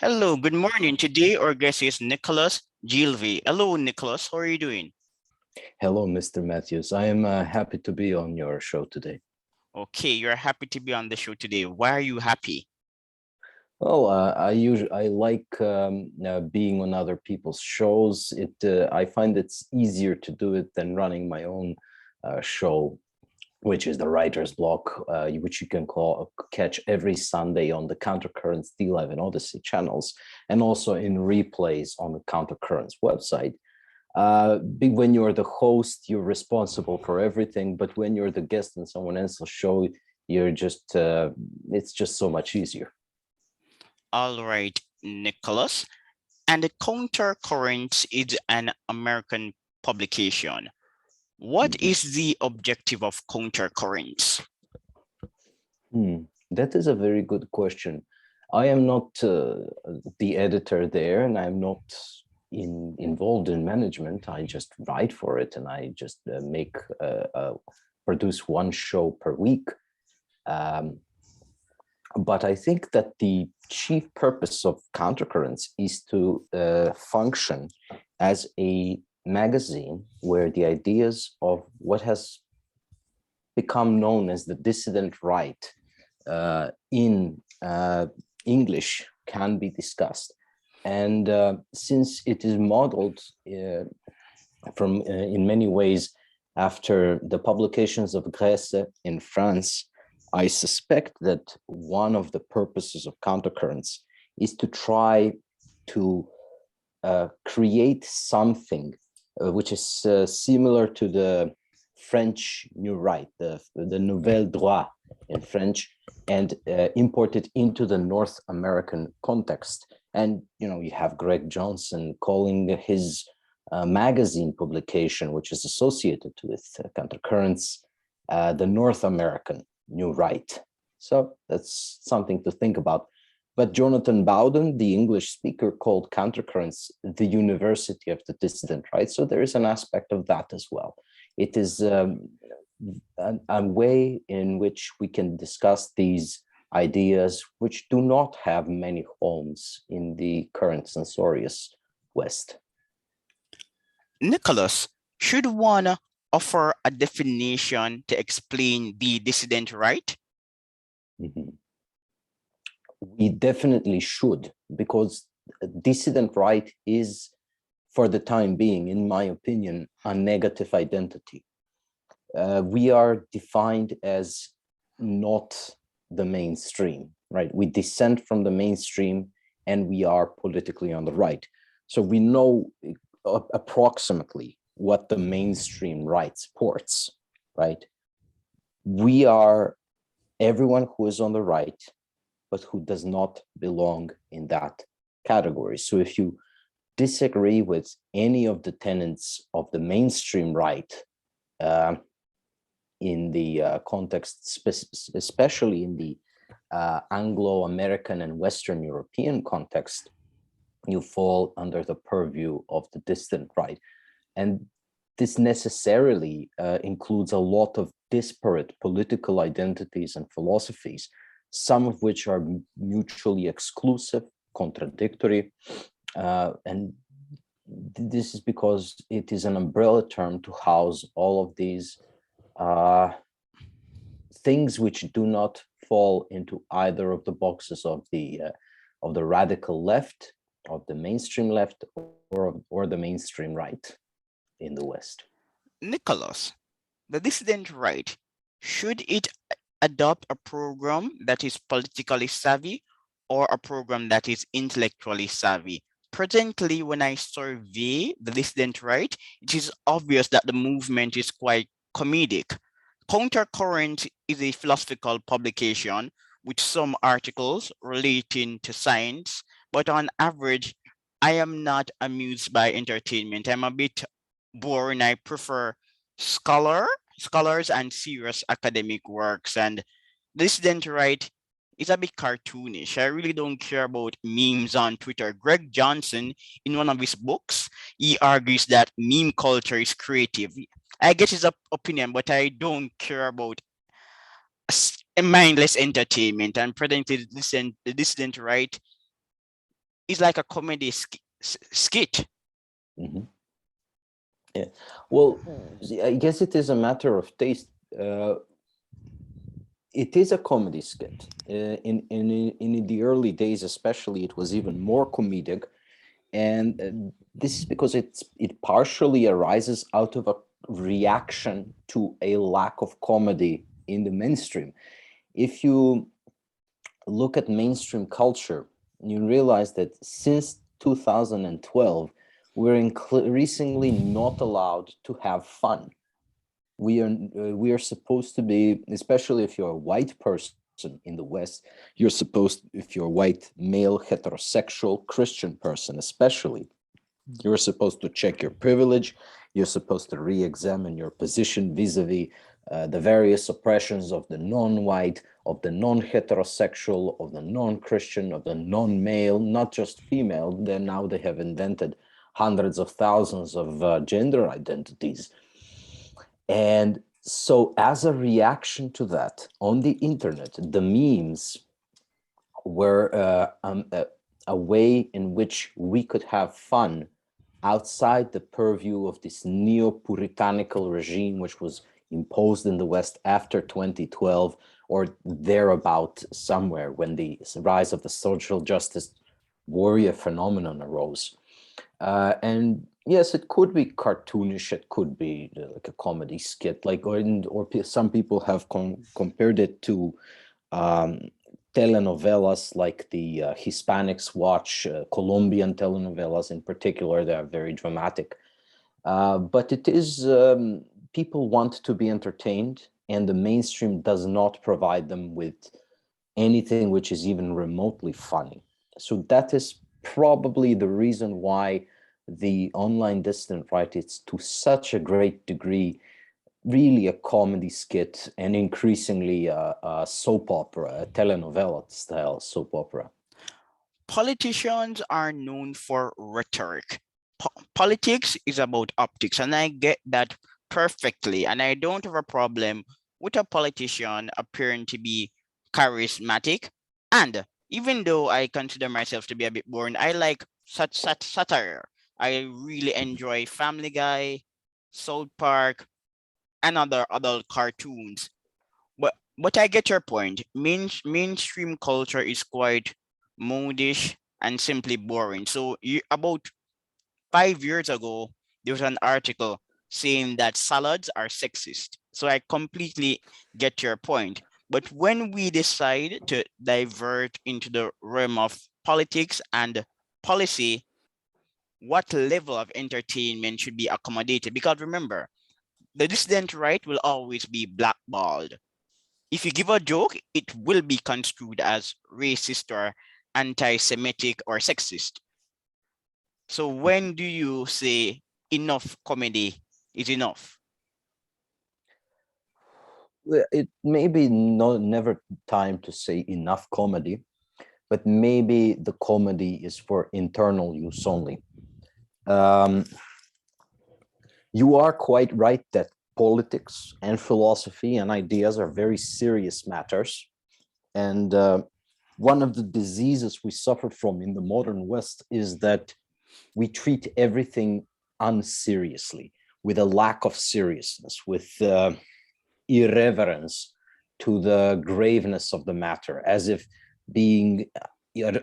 Hello, good morning. Today our guest is Nicholas Jeelvy. Hello, Nicholas. How are you doing? Hello, Mr. Matthews. I am happy to be on your show today. Okay, you're happy to be on the show today. Why are you happy? Well, I like being on other people's shows. I find it's easier to do it than running my own show, which is the Writer's Block, which you can catch every Sunday on the Countercurrents D-Live and Odyssey channels, and also in replays on the Countercurrents website. When you're the host, you're responsible for everything, but when you're the guest on someone else's show, it's just so much easier. All right, Nicholas. And the Countercurrents is an American publication. What is the objective of Countercurrents? That is a very good question. I am not the editor there, and I'm not involved in management. I just write for it, and I just produce one show per week. But I think that the chief purpose of Countercurrents is to function as a magazine where the ideas of what has become known as the dissident right in English can be discussed. And since it is modeled in many ways after the publications of Grèce in France, I suspect that one of the purposes of Countercurrents is to try to create something which is similar to the French New Right, the Nouvelle Droit in French, and import it into the North American context. And, you have Greg Johnson calling his magazine publication, which is associated with Countercurrents, the North American New Right. So that's something to think about. But Jonathan Bowden, the English speaker, called Countercurrents the University of the Dissident Right. So there is an aspect of that as well. It is a way in which we can discuss these ideas which do not have many homes in the current censorious West. Nicholas, should one offer a definition to explain the dissident right? We definitely should, because dissident right is, for the time being, in my opinion, a negative identity. We are defined as not the mainstream, right? We dissent from the mainstream and we are politically on the right. So we know approximately what the mainstream right supports, right? We are everyone who is on the right, but who does not belong in that category. So if you disagree with any of the tenets of the mainstream right, in the context, especially in the Anglo-American and Western European context, you fall under the purview of the distant right. And this necessarily includes a lot of disparate political identities and philosophies, some of which are mutually exclusive, contradictory, and this is because it is an umbrella term to house all of these things which do not fall into either of the boxes of the radical left, of the mainstream left, or the mainstream right in the West. Nicholas, the dissident right, should it adopt a program that is politically savvy or a program that is intellectually savvy? Presently, when I survey the dissident right, it is obvious that the movement is quite comedic. Countercurrent is a philosophical publication with some articles relating to science, but on average, I am not amused by entertainment. I'm a bit boring. I prefer scholars and serious academic works. And dissident right is a bit cartoonish. I really don't care about memes on Twitter. Greg Johnson, in one of his books, he argues that meme culture is creative. I get his opinion, but I don't care about mindless entertainment. And presently, the dissident right is like a comedy skit. Mhm. Yeah. Well, I guess it is a matter of taste. It is a comedy skit. In the early days, especially, it was even more comedic, and this is because it partially arises out of a reaction to a lack of comedy in the mainstream. If you look at mainstream culture, you realize that since 2012, we're increasingly not allowed to have fun. We are supposed to be, especially if you're a white person in the West, you're supposed, if you're a white male heterosexual Christian person especially, you're supposed to check your privilege. You're supposed to re-examine your position vis-a-vis the various oppressions of the non-white, of the non-heterosexual, of the non-Christian, of the non-male, not just female. Then now they have invented hundreds of thousands of gender identities. And so as a reaction to that, on the internet, the memes were a way in which we could have fun outside the purview of this neo-puritanical regime, which was imposed in the West after 2012 or thereabout somewhere when the rise of the social justice warrior phenomenon arose. And yes, it could be cartoonish, it could be like a comedy skit, like, or some people have compared it to um, telenovelas like the Hispanics watch, Colombian telenovelas in particular. They are very dramatic. But it is, people want to be entertained, and the mainstream does not provide them with anything which is even remotely funny. So that is probably the reason why the online dissident right is to such a great degree really a comedy skit and increasingly a soap opera, a telenovela style soap opera. Politicians are known for rhetoric. Politics is about optics, and I get that perfectly. And I don't have a problem with a politician appearing to be charismatic. And even though I consider myself to be a bit boring, I like such satire. I really enjoy Family Guy, South Park, and other adult cartoons. But I get your point. Mainstream culture is quite modish and simply boring. So about 5 years ago, there was an article saying that salads are sexist. So I completely get your point. But when we decide to divert into the realm of politics and policy, what level of entertainment should be accommodated? Because remember, the dissident right will always be blackballed. If you give a joke, it will be construed as racist or anti-Semitic or sexist. So when do you say enough comedy is enough? It may be never time to say enough comedy, but maybe the comedy is for internal use only. Um, you are quite right that politics and philosophy and ideas are very serious matters. And one of the diseases we suffer from in the modern West is that we treat everything unseriously, with a lack of seriousness, with irreverence to the graveness of the matter, as if being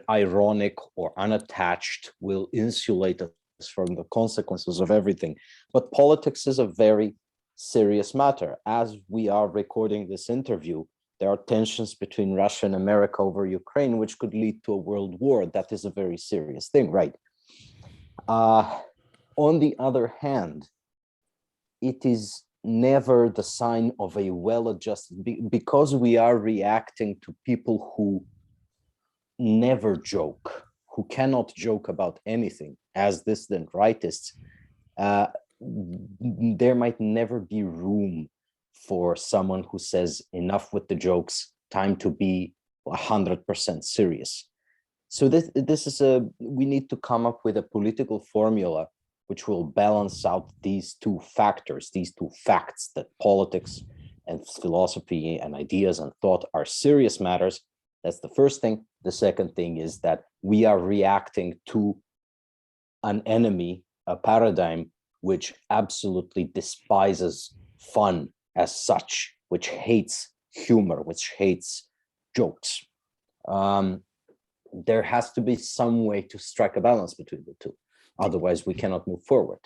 ironic or unattached will insulate us from the consequences of everything. But politics is a very serious matter. As we are recording this interview, there are tensions between Russia and America over Ukraine, which could lead to a world war. That is a very serious thing, right? On the other hand, it is never the sign of a well-adjusted, because we are reacting to people who never joke, who cannot joke about anything, as dissident rightists, uh, there might never be room for someone who says enough with the jokes, time to be 100% serious. So this is we need to come up with a political formula which will balance out these two factors, these two facts, that politics and philosophy and ideas and thought are serious matters, That's the first thing. The second thing is that we are reacting to an enemy, a paradigm, which absolutely despises fun as such, which hates humor, which hates jokes. There has to be some way to strike a balance between the two. Otherwise, we cannot move forward.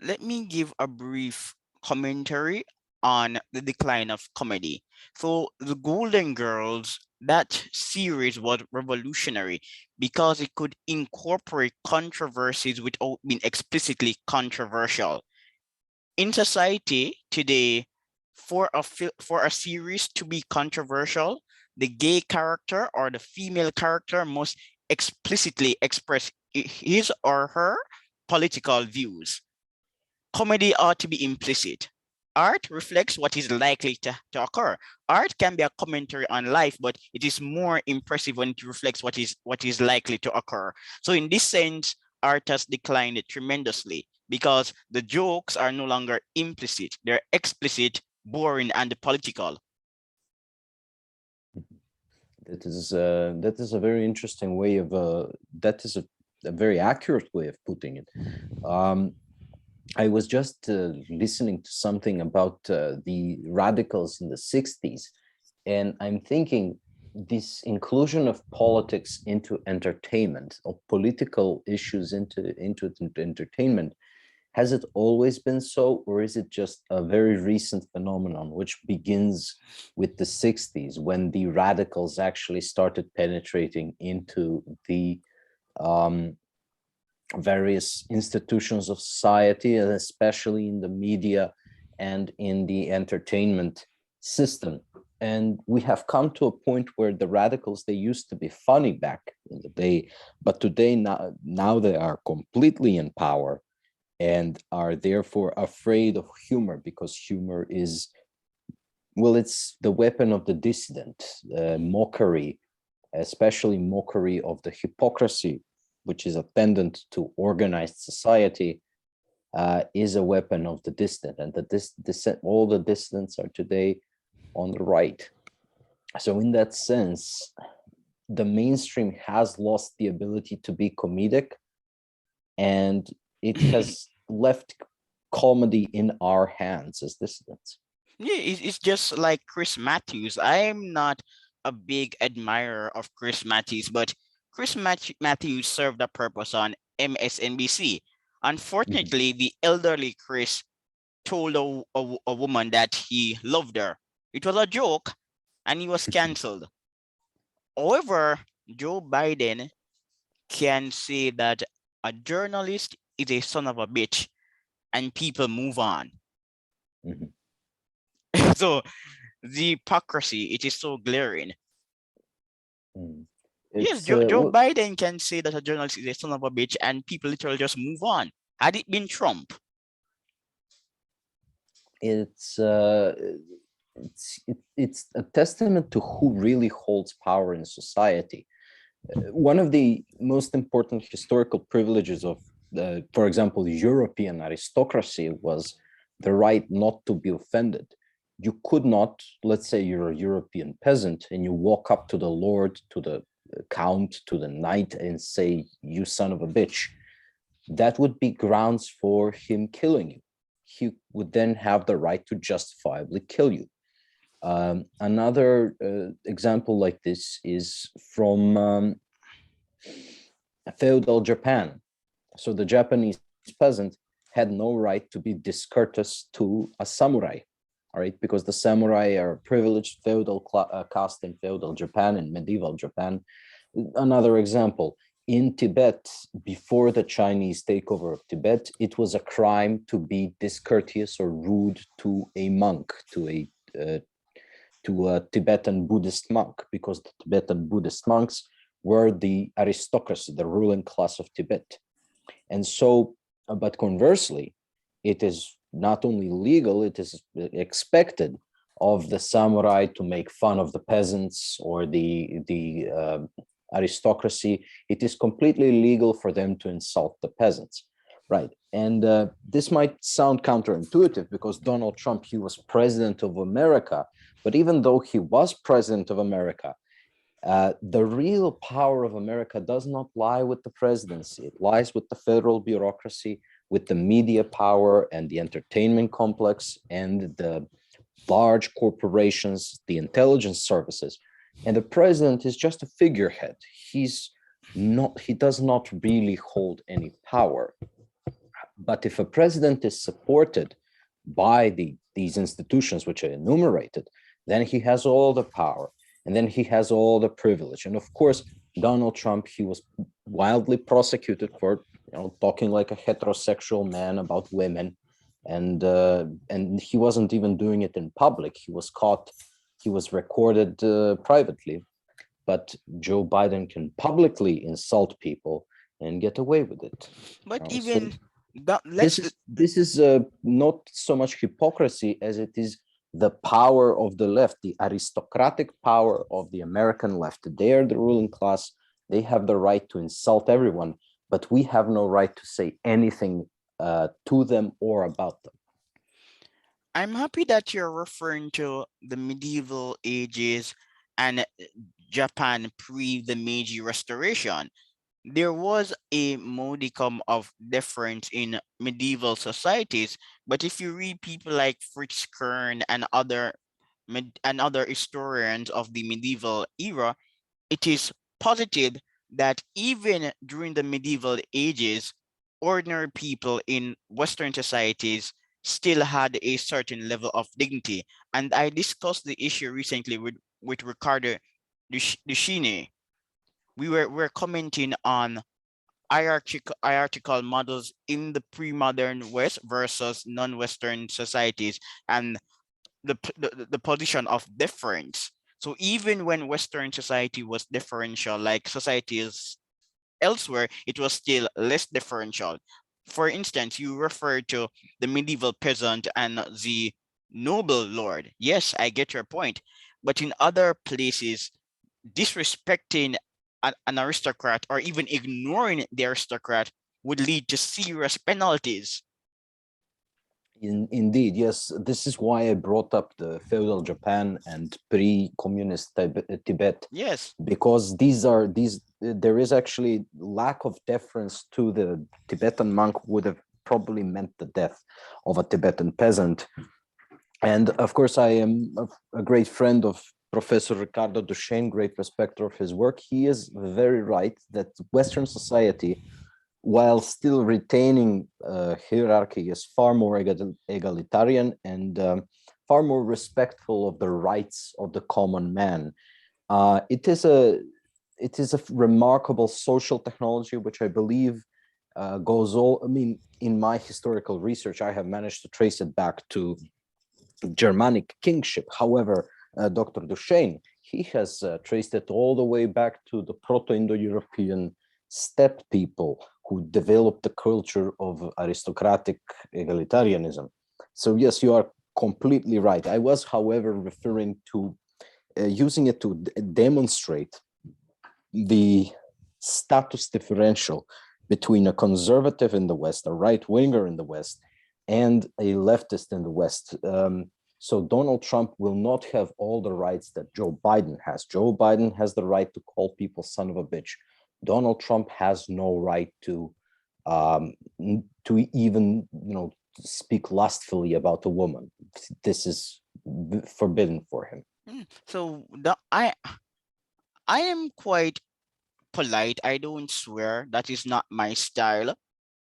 Let me give a brief commentary on the decline of comedy. So, The Golden Girls, that series was revolutionary because it could incorporate controversies without being explicitly controversial. In society today, for a series to be controversial, the gay character or the female character must explicitly express his or her political views. Comedy ought to be implicit. Art reflects what is likely to occur. Art can be a commentary on life, but it is more impressive when it reflects what is likely to occur. So in this sense, art has declined tremendously because the jokes are no longer implicit. They're explicit, boring, and political. That is a very interesting way of that is a very accurate way of putting it. I was just listening to something about the radicals in the 60s, and I'm thinking this inclusion of politics into entertainment, of political issues into entertainment, has it always been so, or is it just a very recent phenomenon which begins with the 60s when the radicals actually started penetrating into the various institutions of society, and especially in the media and in the entertainment system? And we have come to a point where the radicals, they used to be funny back in the day, but today now they are completely in power and are therefore afraid of humor, because humor is, well, it's the weapon of the dissident. Mockery, especially mockery of the hypocrisy, which is attendant to organized society, is a weapon of the dissident, and all the dissidents are today on the right. So in that sense, the mainstream has lost the ability to be comedic, and it has left comedy in our hands as dissidents. Yeah, it's just like Chris Matthews. I'm not a big admirer of Chris Matthews, but Matthews served a purpose on MSNBC. Mhm. Unfortunately, the elderly Chris told a woman that he loved her. It was a joke and he was canceled. However, Joe Biden can say that a journalist is a son of a bitch and people move on. Mhm. So the hypocrisy, it is so glaring. Mm. Yes, It's Joe well, Biden can say that a journalist is a son of a bitch and people literally just move on. Had it been Trump, it's it's a testament to who really holds power in society. One of the most important historical privileges of, for example, European aristocracy was the right not to be offended. You could not, let's say you're a European peasant and you walk up to the lord, to the count, to the knight and say, "You son of a bitch." That would be grounds for him killing you. He would then have the right to justifiably kill you. Another example like this is from feudal Japan. So the Japanese peasant had no right to be discourteous to a samurai, all right, because the samurai are a privileged feudal caste in feudal Japan, in medieval Japan. Another example, in Tibet, before the Chinese takeover of Tibet, it was a crime to be discourteous or rude to a monk, to a Tibetan Buddhist monk, because the Tibetan Buddhist monks were the aristocracy, the ruling class of Tibet. And so, but conversely, it is not only legal, it is expected of the samurai to make fun of the peasants or the aristocracy. It is completely legal for them to insult the peasants, right? And this might sound counterintuitive because Donald Trump, he was president of America, but even though he was president of America, The real power of America does not lie with the presidency. It lies with the federal bureaucracy, with the media power and the entertainment complex and the large corporations, the intelligence services. And the president is just a figurehead. He does not really hold any power. But if a president is supported by these institutions, which are enumerated, then he has all the power and then he has all the privilege. And of course, Donald Trump, he was wildly prosecuted for talking like a heterosexual man about women, and he wasn't even doing it in public. He was caught, he was recorded privately. But Joe Biden can publicly insult people and get away with it. But So even that, this is not so much hypocrisy as it is the power of the left, the aristocratic power of the American left. They are the ruling class. They have the right to insult everyone, but we have no right to say anything to them or about them. I'm happy that you're referring to the medieval ages and Japan pre the Meiji Restoration. There was a modicum of difference in medieval societies, but if you read people like Fritz Kern and other historians of the medieval era, it is posited that even during the medieval ages, ordinary people in Western societies still had a certain level of dignity. And I discussed the issue recently with Ricardo Duchine. We were commenting on hierarchical models in the pre-modern West versus non-Western societies and the position of difference. So even when Western society was differential, like societies elsewhere, it was still less differential. For instance, you refer to the medieval peasant and the noble lord. Yes, I get your point. But in other places, disrespecting an aristocrat or even ignoring the aristocrat would lead to serious penalties. Indeed, yes. This is why I brought up the feudal Japan and pre-communist Tibet, Yes. because there is actually lack of deference to the Tibetan monk would have probably meant the death of a Tibetan peasant. And of course, I am a great friend of Professor Ricardo Duchesne, great respecter of his work. He is very right that Western society, while still retaining hierarchy, is far more egalitarian and far more respectful of the rights of the common man. It is a remarkable social technology, which I believe goes all. I mean, in my historical research, I have managed to trace it back to Germanic kingship. However, Dr. Duchesne, he has traced it all the way back to the Proto-Indo-European steppe people who developed the culture of aristocratic egalitarianism. So yes, you are completely right. I was, however, referring to using it to demonstrate the status differential between a conservative in the West, a right-winger in the West, and a leftist in the West. So Donald Trump will not have all the rights that Joe Biden has. Joe Biden has the right to call people son of a bitch. Donald Trump has no right to even speak lustfully about a woman. This is forbidden for him. So I am quite polite. I don't swear. That is not my style.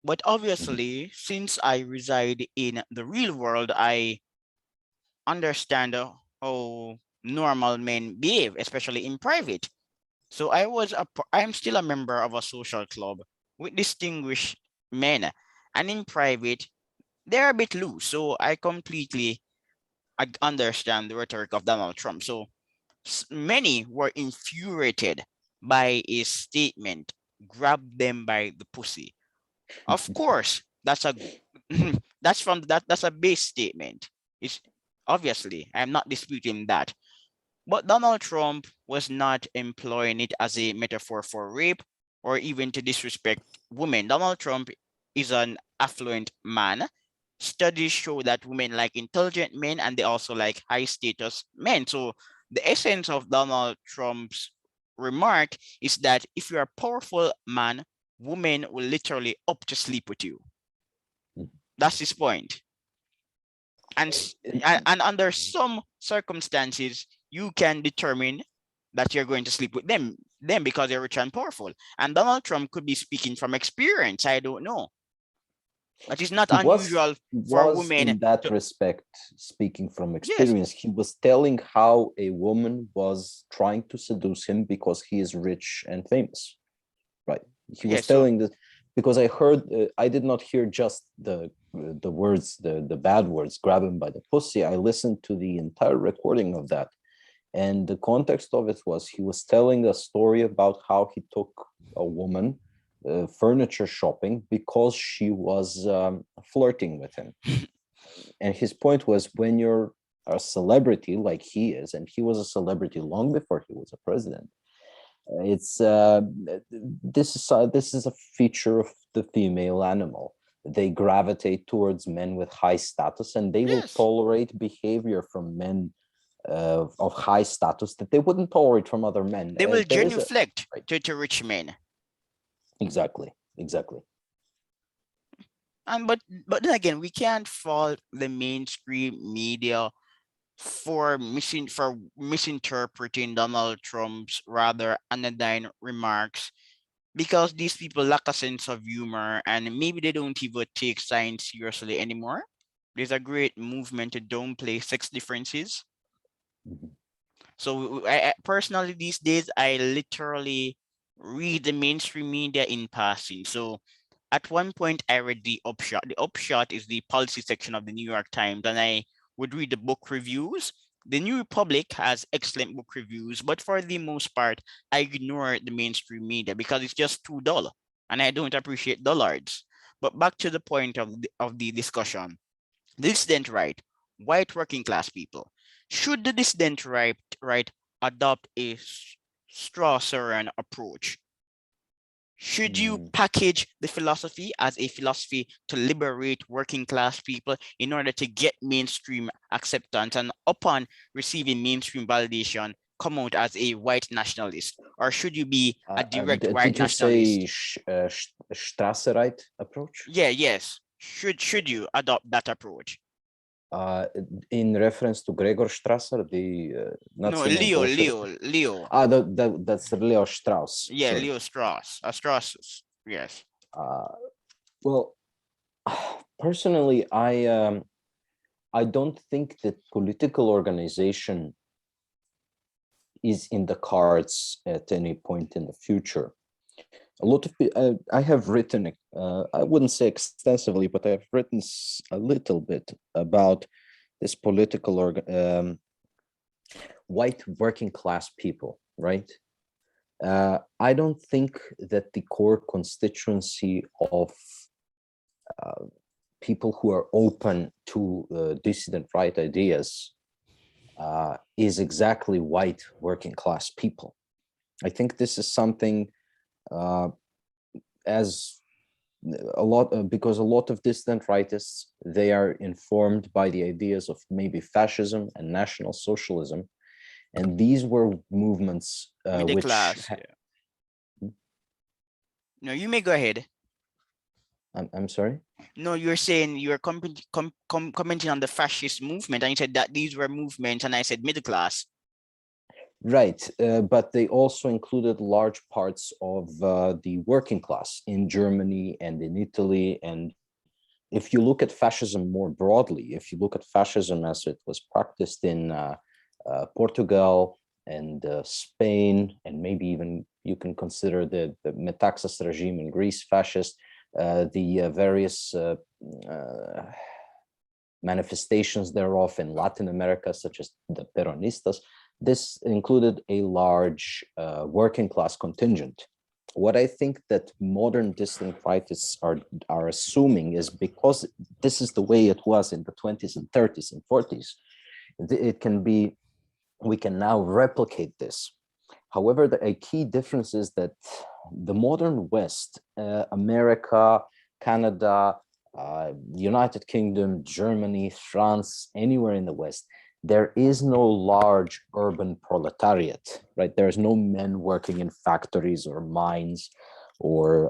But obviously, since I reside in the real world, I understand how normal men behave, especially in private. So I'm still a member of a social club with distinguished men, and in private, they're a bit loose. So I completely understand the rhetoric of Donald Trump. So many were infuriated by his statement, grab them by the pussy. Of course, that's a that's a base statement. It's obviously I'm not disputing that. But Donald Trump was not employing it as a metaphor for rape or even to disrespect women. Donald Trump is an affluent man. Studies show that women like intelligent men and they also like high status men. So the essence of Donald Trump's remark is that if you're a powerful man, women will literally up to sleep with you. That's his point. And, and under some circumstances, you can determine that you're going to sleep with them because they're rich and powerful. And Donald Trump could be speaking from experience. I don't know. It is not He unusual for was women in that to, respect, speaking from yes, experience. He was telling how a woman was trying to seduce him because he is rich and famous, right? He was yes. So telling this because I heard, I did not hear just the words, the bad words, grab him by the pussy. I listened to the entire recording of that. And the context of it was he was telling a story about how he took a woman furniture shopping because she was flirting with him. And his point was, when you're a celebrity like he is, and he was a celebrity long before he was a president, it's this is a feature of the female animal. They gravitate towards men with high status, and they will yes, tolerate behavior from men of high status that they wouldn't tolerate from other men. they will There is a genuflect right. to rich men. Exactly. And but then again, we can't fault the mainstream media for misinterpreting Donald Trump's rather anodyne remarks, because these people lack a sense of humor and maybe they don't even take science seriously anymore. There's a great movement to downplay sex differences. Mhm. So I personally these days I literally read the mainstream media in passing. So at one point I read the upshot. The upshot is the policy section of the New York Times, and I would read the book reviews. The New Republic has excellent book reviews, but for the most part, I ignore the mainstream media because it's just too dull, and I don't appreciate dullards. But back to the point of the discussion, the dissident right, white working class people. Should the dissident right adopt a Straussian approach? Should you Mm, package the philosophy as a philosophy to liberate working class people in order to get mainstream acceptance, and upon receiving mainstream validation, come out as a white nationalist? Or should you be a direct white did you say nationalist? Strasserite approach? Yeah, yes. Should you adopt that approach? Uh, in reference to Gregor Strasser, the No, Nazi Bolshevik? Leo. That's Leo Strauss. Yeah, Sorry. Leo Strauss. Strauss. Yes. Uh, well, personally, I don't think that political organization is in the cards at any point in the future. A lot of I have written, I wouldn't say extensively, but I've written a little bit about this political white working class people, right? I don't think that the core constituency of uh, people who are open to dissident right ideas is exactly white working class people. I think this is something uh, as a lot because a lot of dissident rightists, they are informed by the ideas of maybe fascism and national socialism, and these were movements Middle class. Yeah. No, you may go ahead. I'm sorry. No, you're saying you're commenting on the fascist movement, and you said that these were movements, and I said middle class. Right, but they also included large parts of the working class in Germany and in Italy. And if you look at fascism more broadly, if you look at fascism as it was practiced in Portugal and Spain, and maybe even you can consider the Metaxas regime in Greece fascist, the various manifestations thereof in Latin America, such as the Peronistas, this included a large working class contingent. What I think that modern dissident rightists are assuming is, because this is the way it was in the 20s and 30s and 40s, it can be, we can now replicate this. However, a key difference is that the modern West, America, Canada, United Kingdom, Germany, France, anywhere in the West, there is no large urban proletariat, right? There's no men working in factories or mines, or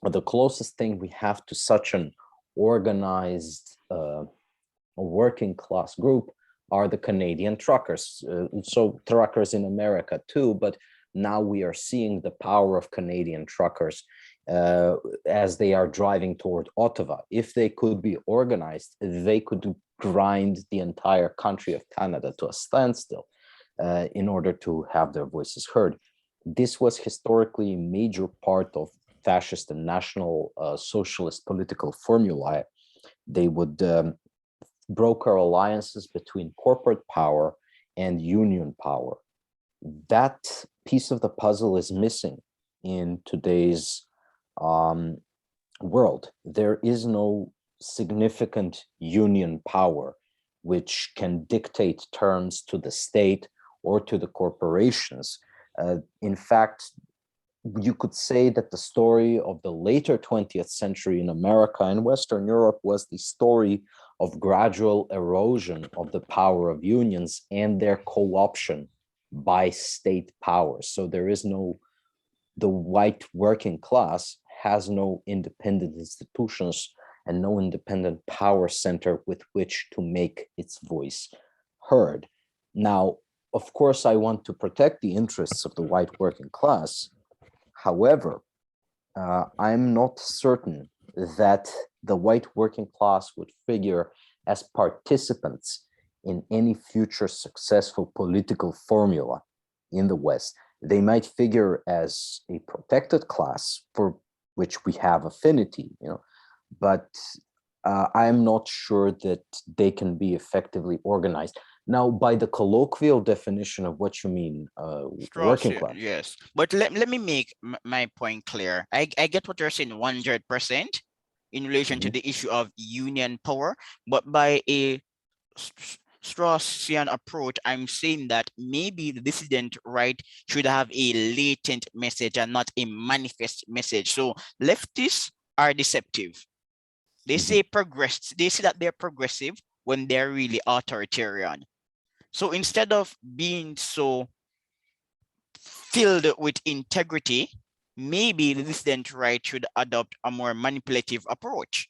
the closest thing we have to such an organized working class group are the Canadian truckers. So truckers in America too, but now we are seeing the power of Canadian truckers as they are driving toward Ottawa. If they could be organized, they could grind the entire country of Canada to a standstill in order to have their voices heard. This was historically a major part of fascist and national socialist political formulae. They would broker alliances between corporate power and union power. That piece of the puzzle is missing in today's world. There is no significant union power which can dictate terms to the state or to the corporations. In fact, you could say that the story of the later 20th century in America and Western Europe was the story of gradual erosion of the power of unions and their co-option by state power. So there is no, the white working class has no independent institutions and no independent power center with which to make its voice heard. Now, of course, I want to protect the interests of the white working class. However, I'm not certain that the white working class would figure as participants in any future successful political formula in the West. They might figure as a protected class for which we have affinity, but I'm not sure that they can be effectively organized. Now, by the colloquial definition of what you mean, working class. Yes, but let me make my point clear. I get what you're saying 100% in relation to the issue of union power, but by a Straussian approach, I'm saying that maybe the dissident right should have a latent message and not a manifest message. So leftists are deceptive. They say they say that they're progressive when they're really authoritarian. So instead of being so filled with integrity, maybe the dissident right should adopt a more manipulative approach.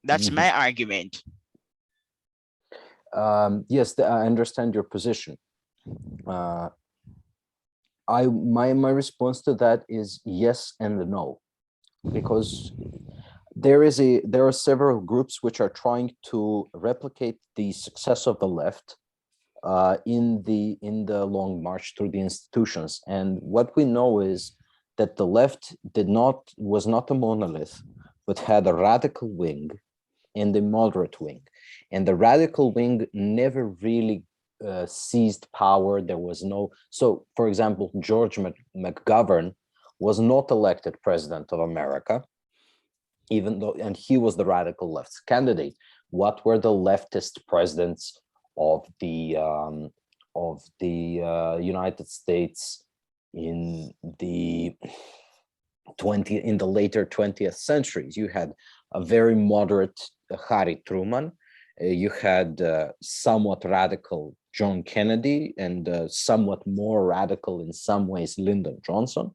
That's my argument. Yes, I understand your position. My response to that is yes and no, because there are several groups which are trying to replicate the success of the left in the long march through the institutions. And what we know is that the left was not a monolith, but had a radical wing and a moderate wing. And the radical wing never really seized power. There was no, so for example, George McGovern was not elected president of America, even though, and he was the radical left candidate. What were the leftist presidents of the United States in the later 20th centuries? You had a very moderate Harry Truman. You had somewhat radical John Kennedy, and somewhat more radical in some ways Lyndon Johnson.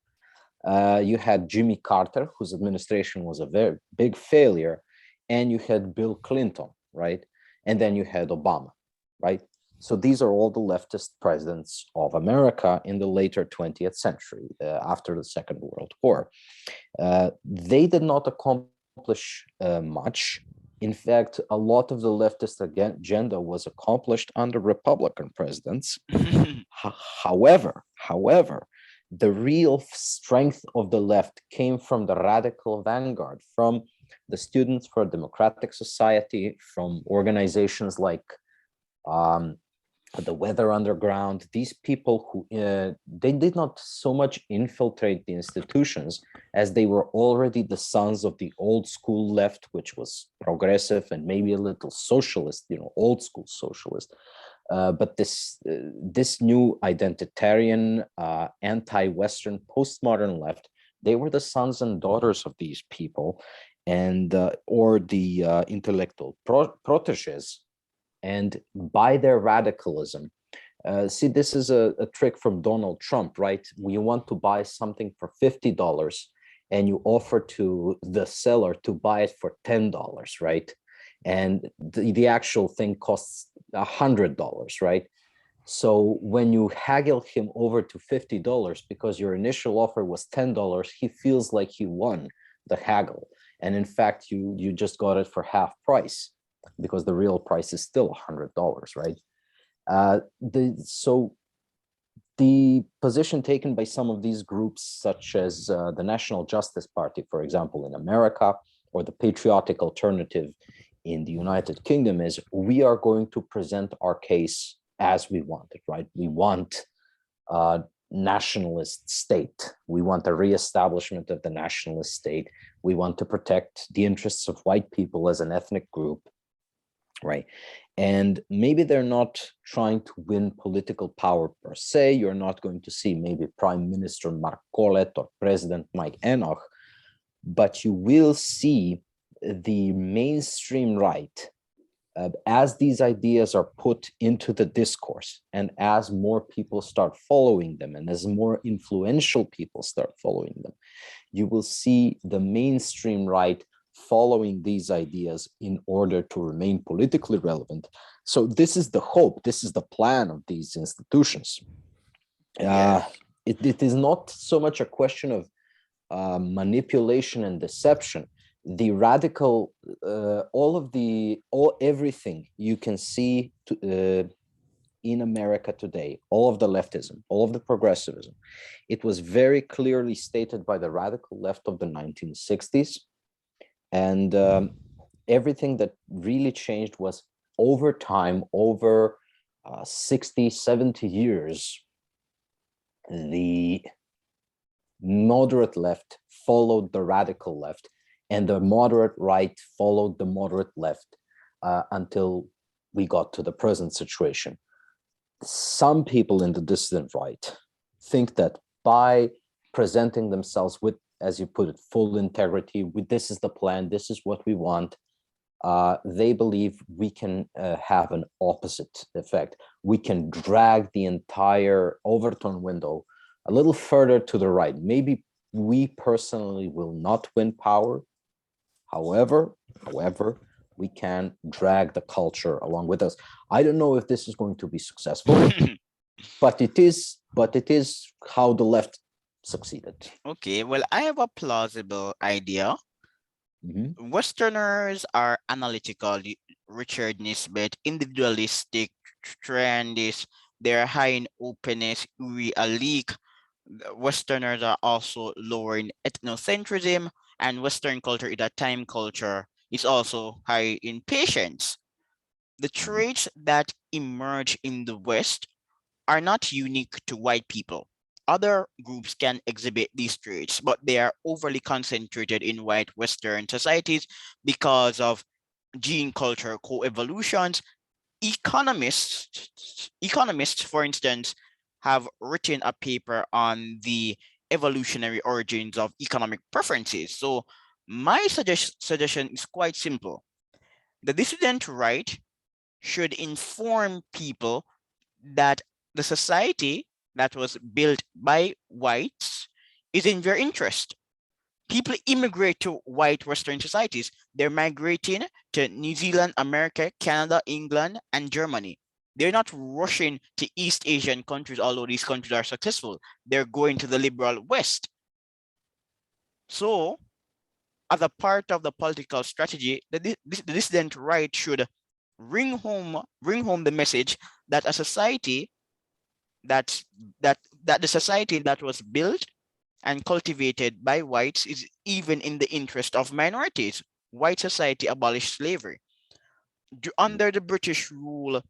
You had Jimmy Carter, whose administration was a very big failure, and you had Bill Clinton, right? And then you had Obama, right? So these are all the leftist presidents of America in the later 20th century, after the Second World War. They did not accomplish much. In fact, a lot of the leftist agenda was accomplished under Republican presidents. However, the real strength of the left came from the radical vanguard, from the Students for a Democratic Society, from organizations like the Weather Underground. These people who they did not so much infiltrate the institutions as they were already the sons of the old school left, which was progressive and maybe a little socialist, old school socialist. But this new identitarian, anti-Western, postmodern left, they were the sons and daughters of these people, and or the intellectual proteges And by their radicalism, see, this is a trick from Donald Trump, right? You want to buy something for $50 and you offer to the seller to buy it for $10, right? And the actual thing costs $100, right? So when you haggle him over to $50 because your initial offer was $10, he feels like he won the haggle. And in fact, you just got it for half price because the real price is still $100, right? So the position taken by some of these groups, such as the National Justice Party, for example, in America, or the Patriotic Alternative in the United Kingdom, is we are going to present our case as we want it, right? We want a nationalist state. We want the reestablishment of the nationalist state. We want to protect the interests of white people as an ethnic group, right? And maybe they're not trying to win political power per se. You're not going to see maybe Prime Minister Mark Collett or President Mike Enoch, but you will see the mainstream right, as these ideas are put into the discourse and as more people start following them and as more influential people start following them, you will see the mainstream right following these ideas in order to remain politically relevant. So this is the hope, this is the plan of these institutions. Yes. It is not so much a question of manipulation and deception. The radical, everything you can see in America today, all of the leftism, all of the progressivism, it was very clearly stated by the radical left of the 1960s. And everything that really changed was over time, over 60, 70 years, the moderate left followed the radical left, and the moderate right followed the moderate left until we got to the present situation. Some people in the dissident right think that by presenting themselves with, as you put it, full integrity, with this is the plan, this is what we want, they believe we can have an opposite effect. We can drag the entire Overton window a little further to the right. Maybe we personally will not win power. However, we can drag the culture along with us. I don't know if this is going to be successful, but it is how the left succeeded. Okay, well, I have a plausible idea. Westerners are analytical, Richard Nisbet, individualistic, trendist, they're high in openness, we are leak. Westerners are also lower in ethnocentrism, and Western culture is a time culture. It's also high in patience. The traits that emerge in the West are not unique to white people. Other groups can exhibit these traits, but they are overly concentrated in white Western societies because of gene culture coevolutions. Economists, for instance, have written a paper on the evolutionary origins of economic preferences. So my suggestion is quite simple. The dissident right should inform people that the society that was built by whites is in their interest. People immigrate to white Western societies. They're migrating to New Zealand, America, Canada, England, and Germany. They're not rushing to East Asian countries, although these countries are successful. They're going to the liberal West. So, as a part of the political strategy, the dissident right should bring home the message that a society that the society that was built and cultivated by whites is even in the interest of minorities. White society abolished slavery. Under the British rule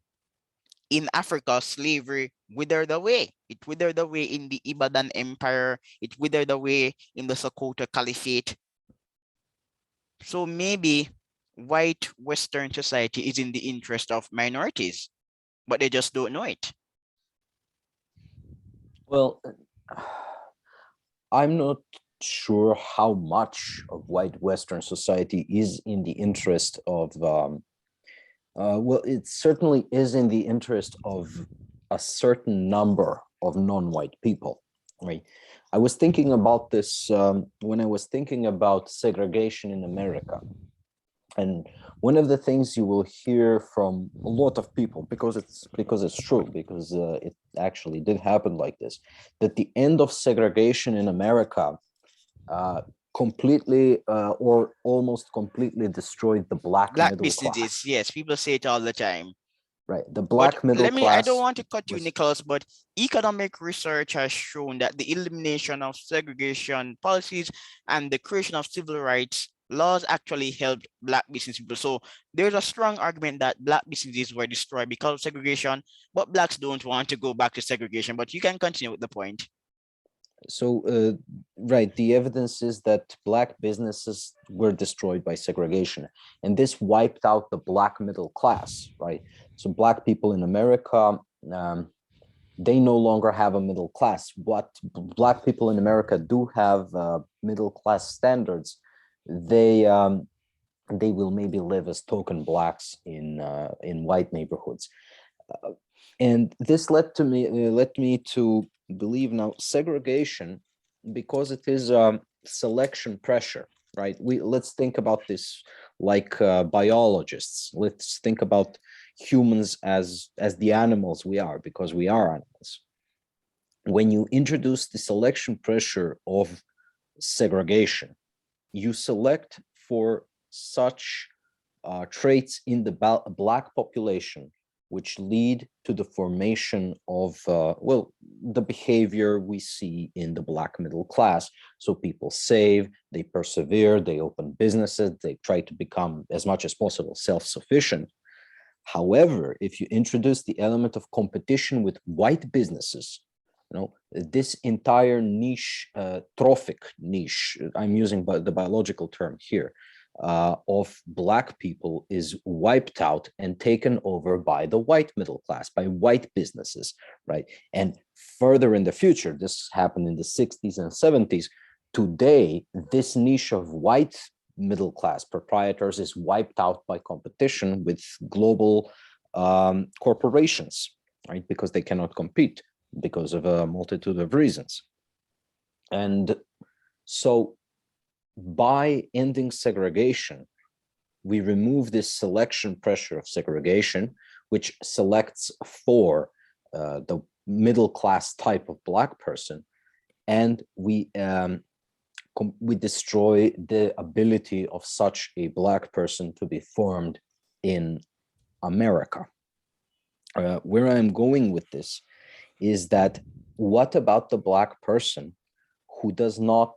in Africa, slavery withered away. It withered away in the Ibadan Empire. It withered away in the Sokoto Caliphate. So maybe white Western society is in the interest of minorities, but they just don't know it. Well, I'm not sure how much of white Western society is in the interest of Well, it certainly is in the interest of a certain number of non-white people, right? I was thinking about this when I was thinking about segregation in America. And one of the things you will hear from a lot of people, because it's true, because it actually did happen like this, that the end of segregation in America uh, completely or almost completely destroyed the black Black middle businesses, class. yes, people say it all the time. Right, the But black middle let me, I don't class want to cut you, was Nicholas, but economic research has shown that the elimination of segregation policies and the creation of civil rights laws actually helped Black business people. So there's a strong argument that Black businesses were destroyed because of segregation, but Blacks don't want to go back to segregation. But you can continue with the point. so right. The evidence is that black businesses were destroyed by segregation, and this wiped out the black middle class. Right, so black people in America. They no longer have a middle class. What black people in America do have middle class standards. They will maybe live as token blacks in white neighborhoods, uh, and this led me to believe now segregation, because it is selection pressure, right? Let's think about this like biologists. Let's think about humans as the animals we are, because we are animals. When you introduce the selection pressure of segregation, you select for such traits in the black population which lead to the formation of well, the behavior we see in the black middle class. So people save, they persevere, they open businesses, they try to become as much as possible self-sufficient. However, if you introduce the element of competition with white businesses, this entire niche, trophic niche, I'm using the biological term here, of black people is wiped out and taken over by the white middle class, by white businesses, right? And further in the future, this happened in the 60s and 70s. Today, this niche of white middle class proprietors is wiped out by competition with global corporations, right? Because they cannot compete because of a multitude of reasons. And so by ending segregation, we remove this selection pressure of segregation, which selects for the middle class type of black person, and we destroy the ability of such a black person to be formed in America. Where I'm going with this is that what about the black person who does not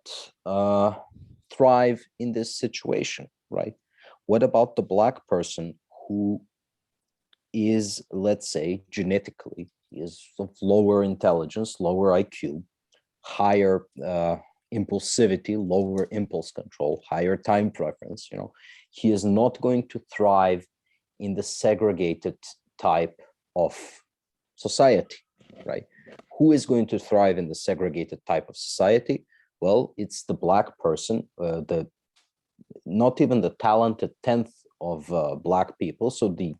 thrive in this situation, right? What about the black person who is, let's say, genetically is of lower intelligence, lower IQ, higher impulsivity, lower impulse control, higher time preference? He is not going to thrive in the segregated type of society, right? Who is going to thrive in the segregated type of society? Well, it's the black person, the not even the talented tenth of black people. So the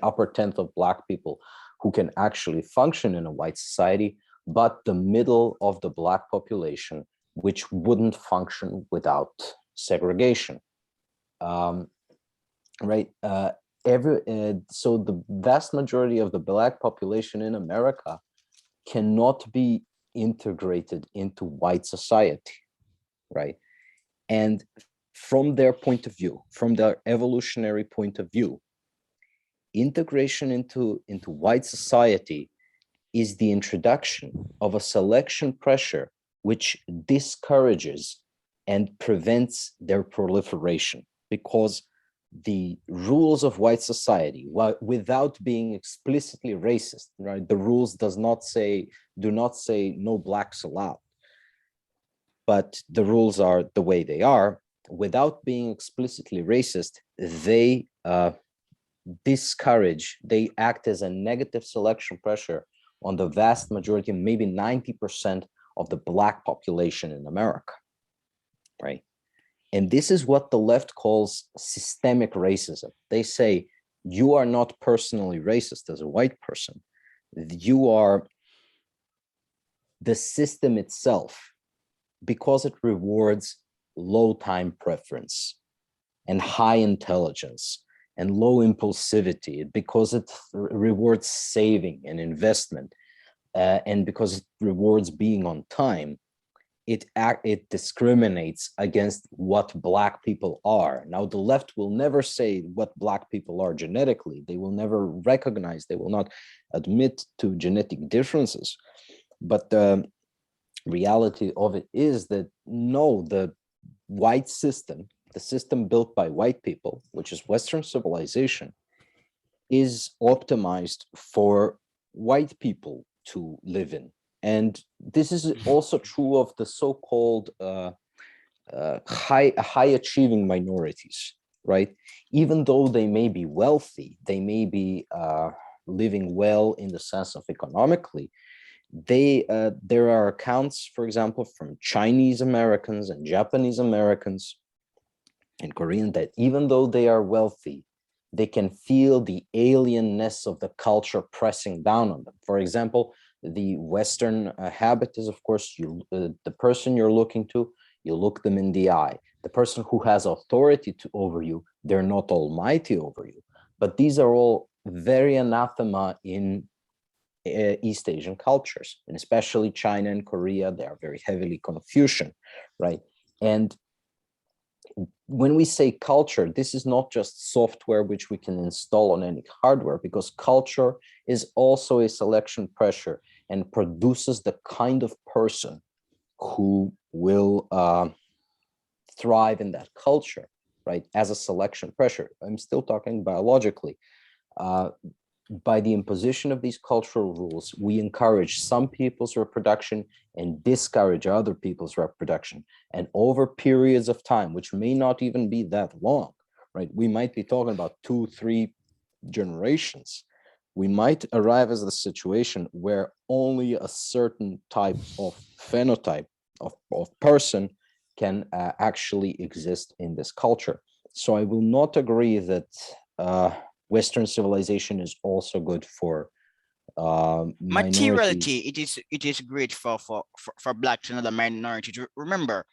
upper tenth of black people who can actually function in a white society, but the middle of the black population, which wouldn't function without segregation. Right. So the vast majority of the black population in America cannot be integrated into white society, right? And from their point of view, from their evolutionary point of view, integration into white society is the introduction of a selection pressure which discourages and prevents their proliferation, because the rules of white society, without being explicitly racist, right? The rules do not say no blacks allowed, but the rules are the way they are. Without being explicitly racist, they they act as a negative selection pressure on the vast majority, maybe 90% of the black population in America, right? And this is what the left calls systemic racism. They say You are not personally racist as a white person. You are the system itself, because it rewards low time preference and high intelligence and low impulsivity, because it rewards saving and investment, and because it rewards being on time, it discriminates against what Black people are. Now, the left will never say what Black people are genetically. They will never recognize, they will not admit to genetic differences. But the reality of it is that no, the white system, the system built by white people, which is Western civilization, is optimized for white people to live in. And this is also true of the so-called high achieving minorities, right? Even though they may be wealthy, they may be living well in the sense of economically, there are accounts, for example, from Chinese Americans and Japanese Americans and Korean, that even though they are wealthy, they can feel the alienness of the culture pressing down on them. For example, the Western habit is, of course, the person you're looking to, you look them in the eye. The person who has authority over you, they're not almighty over you. But these are all very anathema in East Asian cultures, and especially China and Korea. They are very heavily Confucian, right? And when we say culture, this is not just software which we can install on any hardware, because culture is also a selection pressure and produces the kind of person who will thrive in that culture, right? As a selection pressure. I'm still talking biologically. By the imposition of these cultural rules, we encourage some people's reproduction and discourage other people's reproduction. And over periods of time, which may not even be that long, right? We might be talking about 2-3 generations. We might arrive at a situation where only a certain type of phenotype of person can actually exist in this culture. So I will not agree that Western civilization is also good for Materiality, minorities. it is great for blacks and other minorities. Remember,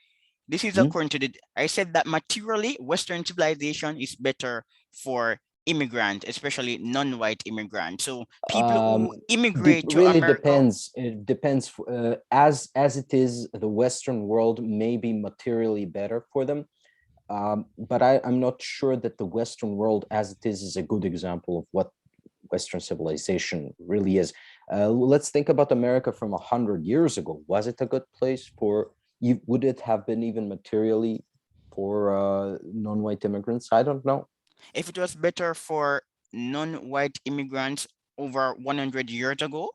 this is Hmm? according to the, I said that materially Western civilization is better for immigrants, especially non-white immigrants. So people who immigrate to Really America. depends. It depends. As it is, the Western world may be materially better for them, but I'm not sure that the Western world as it is a good example of what Western civilization really is. Let's think about America from 100 years ago. Was it a good place for you? Would it have been even materially for non-white immigrants? I don't know. If it was better for non-white immigrants over 100 years ago,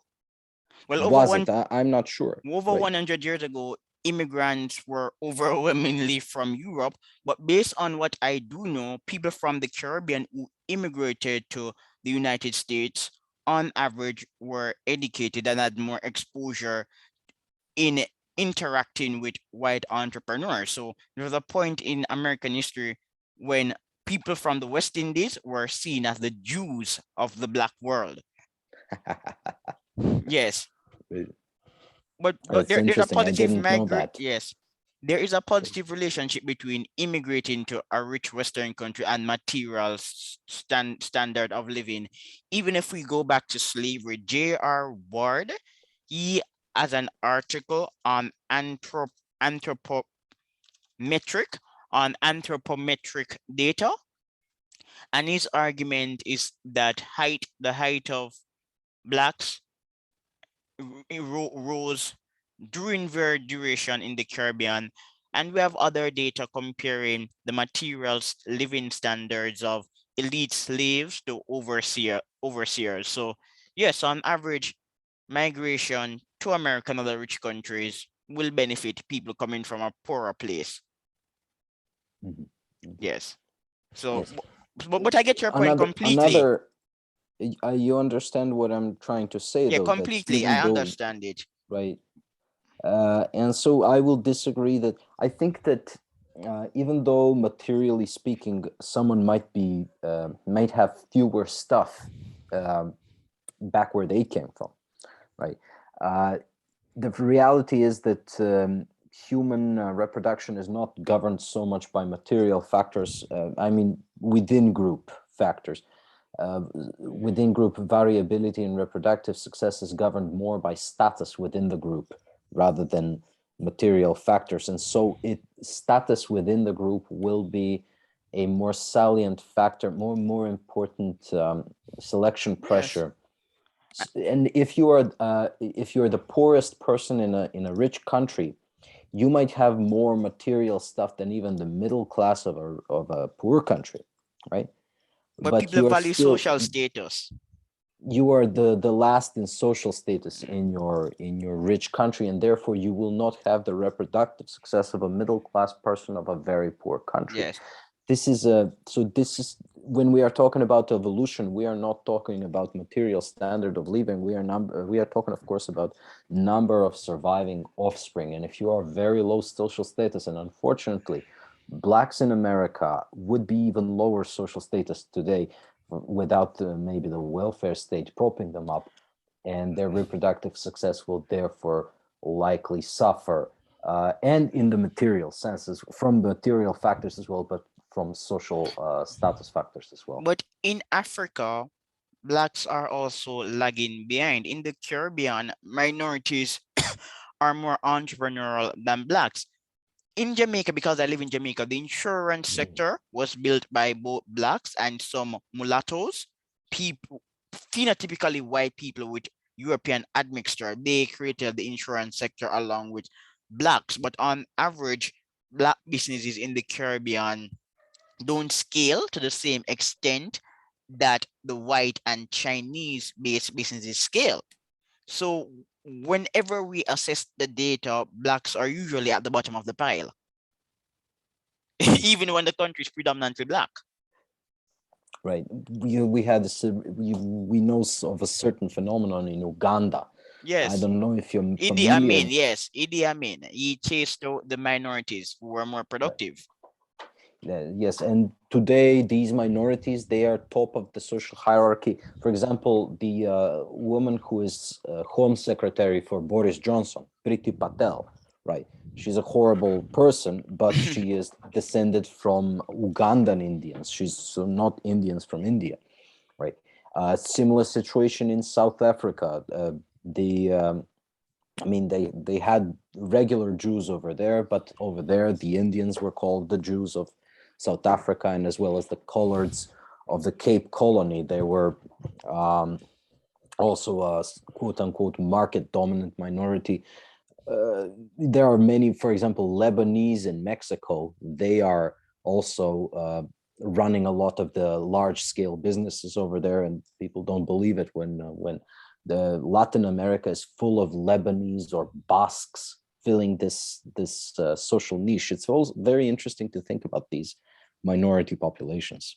well, Was it? I'm not sure. over Right. 100 years ago, immigrants were overwhelmingly from Europe. But based on what I do know, people from the Caribbean who immigrated to the United States, on average, were educated and had more exposure in interacting with white entrepreneurs. So there was a point in American history when people from the West Indies were seen as the Jews of the Black world. Yes, but That's there's a interesting. I positive didn't know that. yes, there is a positive relationship between immigrating to a rich Western country and material standard of living. Even if we go back to slavery, J.R. Ward, he has an article on anthropometric anthropometric data, and his argument is that the height of blacks rose during their duration in the Caribbean, and we have other data comparing the materials living standards of elite slaves to overseers. So yes, on average, migration to America and other rich countries will benefit people coming from a poorer place. Mhm. Mhm. Yes. So, Yes. but I get your point completely. Another. You understand what I'm trying to say, Yeah, though, that completely. even I though, understand it. right, and so I will disagree that I think that even though materially speaking, someone might have fewer stuff back where they came from, right? The reality is that human reproduction is not governed so much by material factors. I mean, within group factors. Within group variability in reproductive success is governed more by status within the group rather than material factors. And so status within the group will be a more salient factor, more important selection Yes. pressure. And if you are the poorest person in a rich country, you might have more material stuff than even the middle class of a poor country, right? But But people you are value still, social status. you are the last in social status in your rich country, and therefore you will not have the reproductive success of a middle class person of a very poor country. Yes. This is when we are talking about evolution, we are not talking about material standard of living. We are talking, of course, about number of surviving offspring. And if you are very low social status, and unfortunately blacks in America would be even lower social status today without maybe the welfare state propping them up, and their reproductive success will therefore likely suffer, and in the material senses, from material factors as well, but from social status factors as well. But in Africa, blacks are also lagging behind. In the Caribbean, minorities are more entrepreneurial than blacks. In Jamaica, because I live in Jamaica, the insurance sector was built by both blacks and some mulattoes, people, phenotypically white people with European admixture. They created the insurance sector along with blacks, but on average, black businesses in the Caribbean don't scale to the same extent that the white and Chinese based businesses scale. So whenever we assess the data, blacks are usually at the bottom of the pile, even when the country is predominantly black. Right. We had this, we know of a certain phenomenon in Uganda. I Yes, don't know if you're Idi familiar. Amin, yes, Idi Amin. He chased out the minorities who were more Right. productive. Yes, and today these minorities, they are top of the social hierarchy. For example, the woman who is Home Secretary for Boris Johnson, Priti Patel, right? She's a horrible person, but she is descended from Ugandan Indians. She's so not Indians from India, right? Similar situation in South Africa. I mean, they had regular Jews over there, but over there the Indians were called the Jews of South Africa, and as well as the coloreds of the Cape Colony. They were also a quote unquote market dominant minority. There are many, for example, Lebanese in Mexico. They are also running a lot of the large scale businesses over there, and people don't believe it when the Latin America is full of Lebanese or Basques filling this social niche. It's also very interesting to think about these minority populations.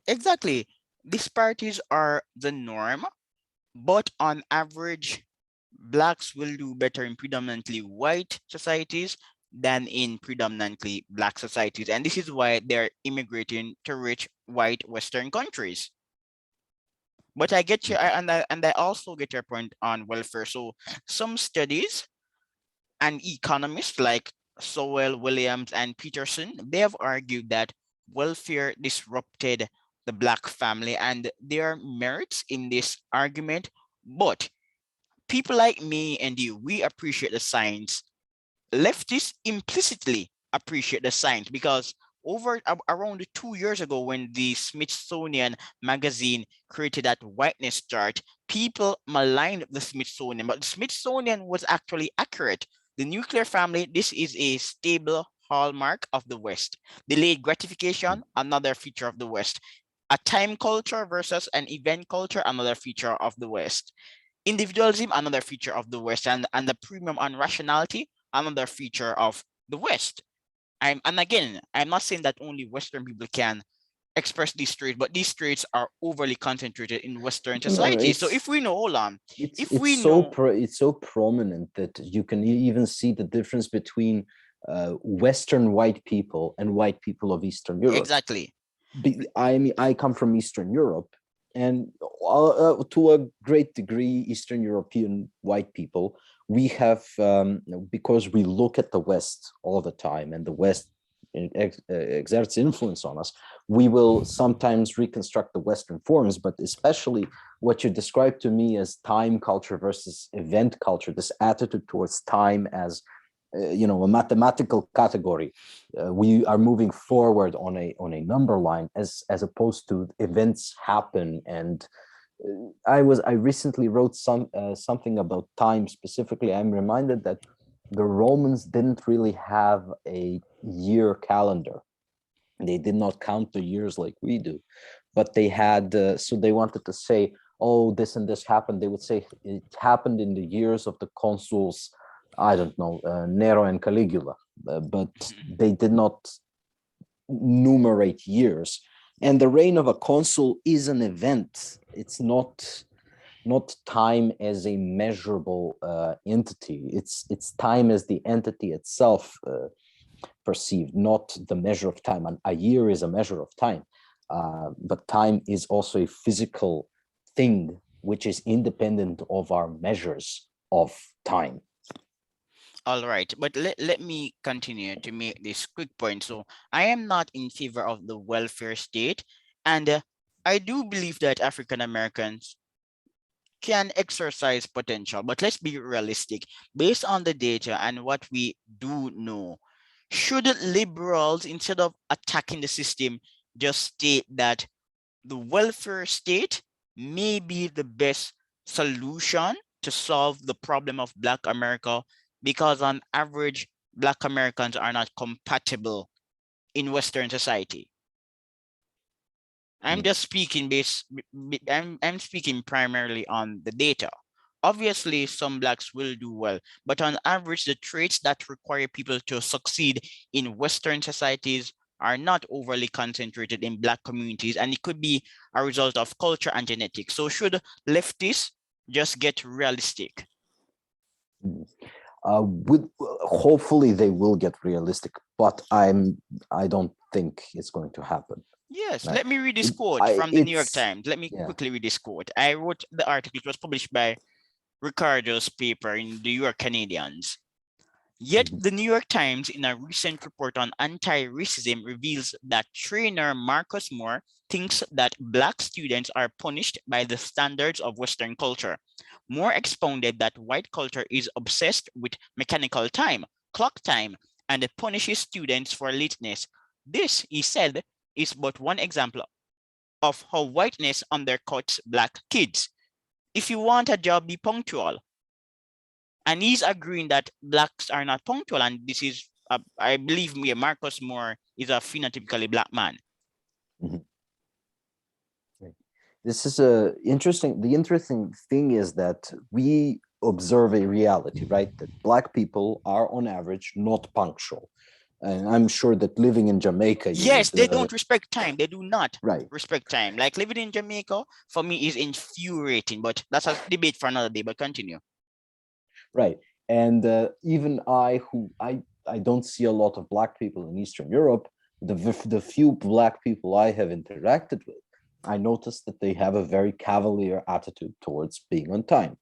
Exactly. Disparities are the norm, but on average, blacks will do better in predominantly white societies than in predominantly black societies. And this is why they're immigrating to rich white Western countries. But I get you, and I also get your point on welfare. So some studies and economists like Sowell, Williams, and Peterson, they have argued that welfare disrupted the black family, and there are merits in this argument. But people like me and you, we appreciate the science. Leftists implicitly appreciate the science because around 2 years ago, when the Smithsonian magazine created that whiteness chart, people maligned the Smithsonian, but the Smithsonian was actually accurate. The nuclear family, this is a stable hallmark of the West. Delayed gratification, another feature of the West. A time culture versus an event culture, another feature of the West. Individualism, another feature of the West, and the premium on rationality, another feature of the West. And again, I'm not saying that only Western people can express these traits, but these traits are overly concentrated in Western No, society. So if we know, hold on, if it's we know, it's so prominent that you can even see the difference between Western white people and white people of Eastern Europe. Exactly. I mean, I come from Eastern Europe, and to a great degree, Eastern European white people, we have, because we look at the West all the time, and the West exerts influence on us, we will sometimes reconstruct the Western forms, but especially what you described to me as time culture versus event culture, this attitude towards time as a mathematical category. We are moving forward on a number line as opposed to events happen. And I recently wrote something about time specifically. I'm reminded that the Romans didn't really have a year calendar. They did not count the years like we do, but they had, so they wanted to say, oh, this and this happened. They would say it happened in the years of the consuls, I don't know, Nero and Caligula, but they did not numerate years. And the reign of a consul is an event. It's not time as a measurable entity. It's time as the entity itself perceived, not the measure of time. And a year is a measure of time, but time is also a physical thing which is independent of our measures of time. All right, but let me continue to make this quick point. So I am not in favor of the welfare state, and I do believe that African Americans can exercise potential, but let's be realistic. Based on the data and what we do know, should liberals, instead of attacking the system, just state that the welfare state may be the best solution to solve the problem of Black America, because on average, Black Americans are not compatible in Western society? I'm just speaking I'm speaking primarily on the data. Obviously, some Blacks will do well, but on average, the traits that require people to succeed in Western societies are not overly concentrated in Black communities, and it could be a result of culture and genetics. So should leftists just get realistic? Hopefully they will get realistic, but I don't think it's going to happen. Yes, Right? let me read this quote from the New York It's Times. Let me yeah. quickly read this quote. I wrote the article. It was published by Ricardo's paper in the New York Canadians. Yet the New York Times, in a recent report on anti-racism, reveals that trainer Marcus Moore thinks that Black students are punished by the standards of Western culture. Moore expounded that white culture is obsessed with mechanical time, clock time, and punishes students for lateness. This, he said, is but one example of how whiteness undercuts Black kids. If you want a job, be punctual. And he's agreeing that Blacks are not punctual. And this is, I believe me, Marcus Moore is a phenotypically Black man. Mm-hmm. This is interesting. The interesting thing is that we observe a reality, right? That Black people are on average not punctual. And I'm sure that living in Jamaica, yes, they don't respect time. They do not respect time. Like living in Jamaica, for me, is infuriating, but that's a debate for another day, but continue. Right. And even I don't see a lot of Black people in Eastern Europe. The few Black people I have interacted with, I noticed that they have a very cavalier attitude towards being on time.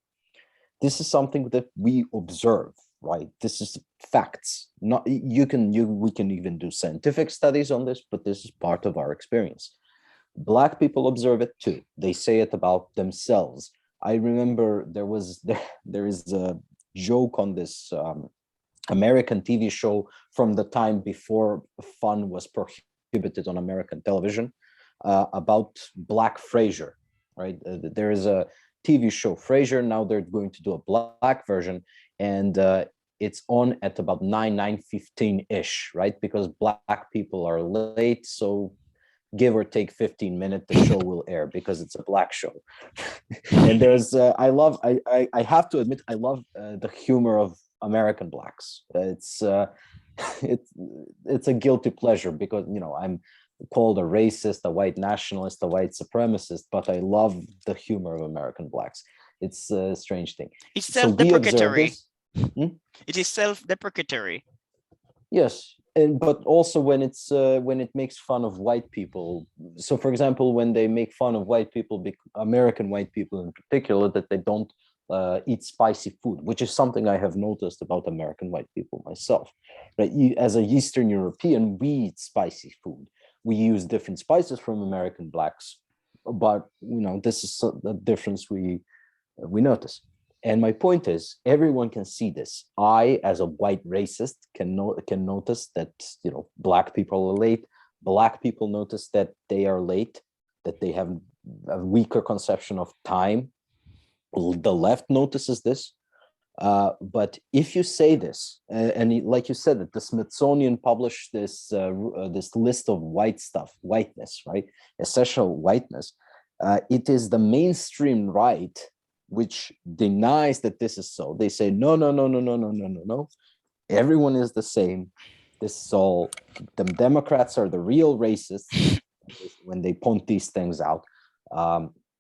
This is something that we observe, right? This is facts. We can even do scientific studies on this, but this is part of our experience. Black people observe it too. They say it about themselves. I remember there is a joke on this American TV show from the time before fun was prohibited on American television, about Black Frasier, right? There is a TV show Frasier. Now they're going to do a Black version, and it's on at about 9:15 ish, right? Because Black people are late, so give or take 15 minutes, the show will air because it's a Black show. And there's I have to admit, I love the humor of American Blacks. It's a guilty pleasure because I'm called a racist, a white nationalist, a white supremacist, but I love the humor of American Blacks. It's a strange thing. It's self-deprecatory. So It is self-deprecatory. Yes, but also when it makes fun of white people. So, for example, when they make fun of white people, American white people in particular, that they don't eat spicy food, which is something I have noticed about American white people myself. Right, as a Eastern European, we eat spicy food. We use different spices from American blacks, but this is the difference we notice. And my point is, everyone can see this. I, as a white racist, can notice that black people are late. Black people notice that they are late, that they have a weaker conception of time. The left notices this. But if you say this, and like you said, that the Smithsonian published this list of white stuff, whiteness, right? Essential whiteness. It is the mainstream right which denies that this is so. They say, no, no, no, no, no, no, no, no, no. Everyone is the same. This is all, the Democrats are the real racists when they point these things out.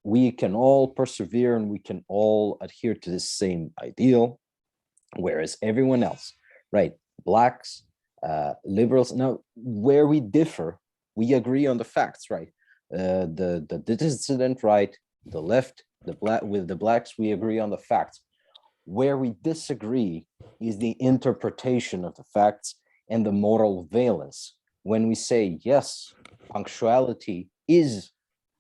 We can all persevere and we can all adhere to the same ideal, whereas everyone else, right? Blacks, liberals. Now, where we differ, we agree on the facts, right? The dissident right, the left, with the blacks, we agree on the facts. Where we disagree is the interpretation of the facts and the moral valence. When we say, yes, punctuality is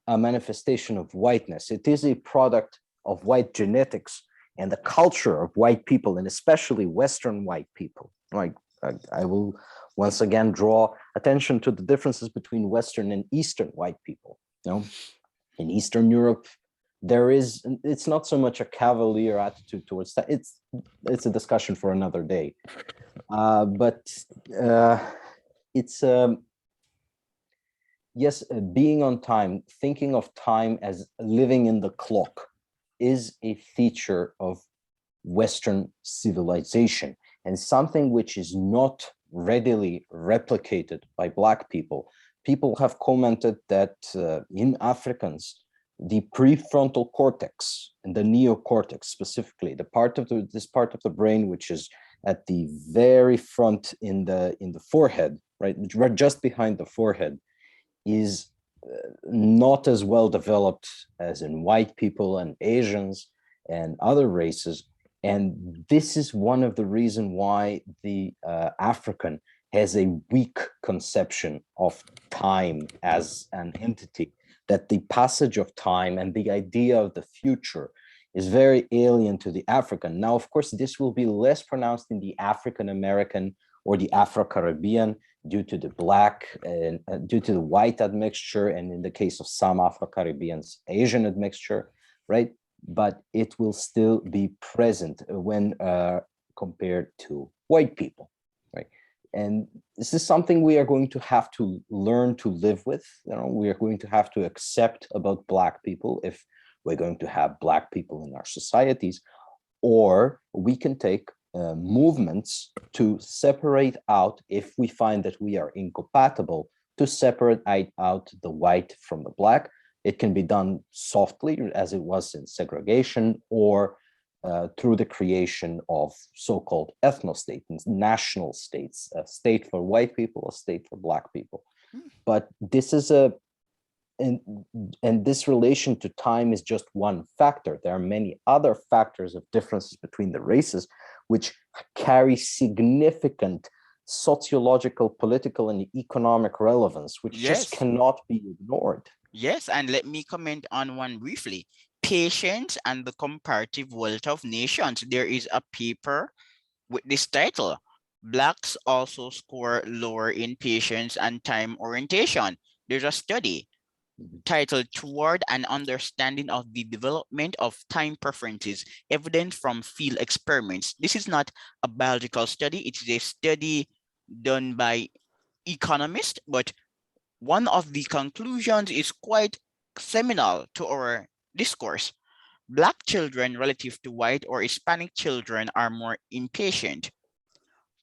a manifestation of whiteness, it is a product of white genetics and the culture of white people, and especially Western white people. Like, I will once again draw attention to the differences between Western and Eastern white people. In Eastern Europe, it's not so much a cavalier attitude towards that. It's a discussion for another day. But it's yes, being on time, thinking of time as living in the clock is a feature of Western civilization and something which is not readily replicated by Black people. People have commented that in Africans, the prefrontal cortex and the neocortex specifically, this part of the brain which is at the very front in the forehead, right just behind the forehead, is not as well developed as in white people and Asians and other races. And this is one of the reasons why the African has a weak conception of time as an entity, that the passage of time and the idea of the future is very alien to the African. Now, of course, this will be less pronounced in the African American or the Afro-Caribbean due to the Black and due to the white admixture, and in the case of some Afro-Caribbeans, Asian admixture, right? But it will still be present when compared to white people, right? And this is something we are going to have to learn to live with. We are going to have to accept about Black people if we're going to have Black people in our societies, or we can take movements to separate out, if we find that we are incompatible, to separate out the white from the Black. It can be done softly, as it was in segregation, or through the creation of so-called ethnostate, national states, a state for white people, a state for Black people. But this is and this relation to time is just one factor. There are many other factors of differences between the races, which carry significant sociological, political, and economic relevance, which just cannot be ignored. Yes, and let me comment on one briefly. Patience and the Comparative Wealth of Nations. There is a paper with this title. Blacks also score lower in patience and time orientation. There's a study titled Toward an Understanding of the Development of Time Preferences, Evidence from Field Experiments. This is not a biological study. It is a study done by economists, but one of the conclusions is quite seminal to our discourse. Black children relative to white or Hispanic children are more impatient.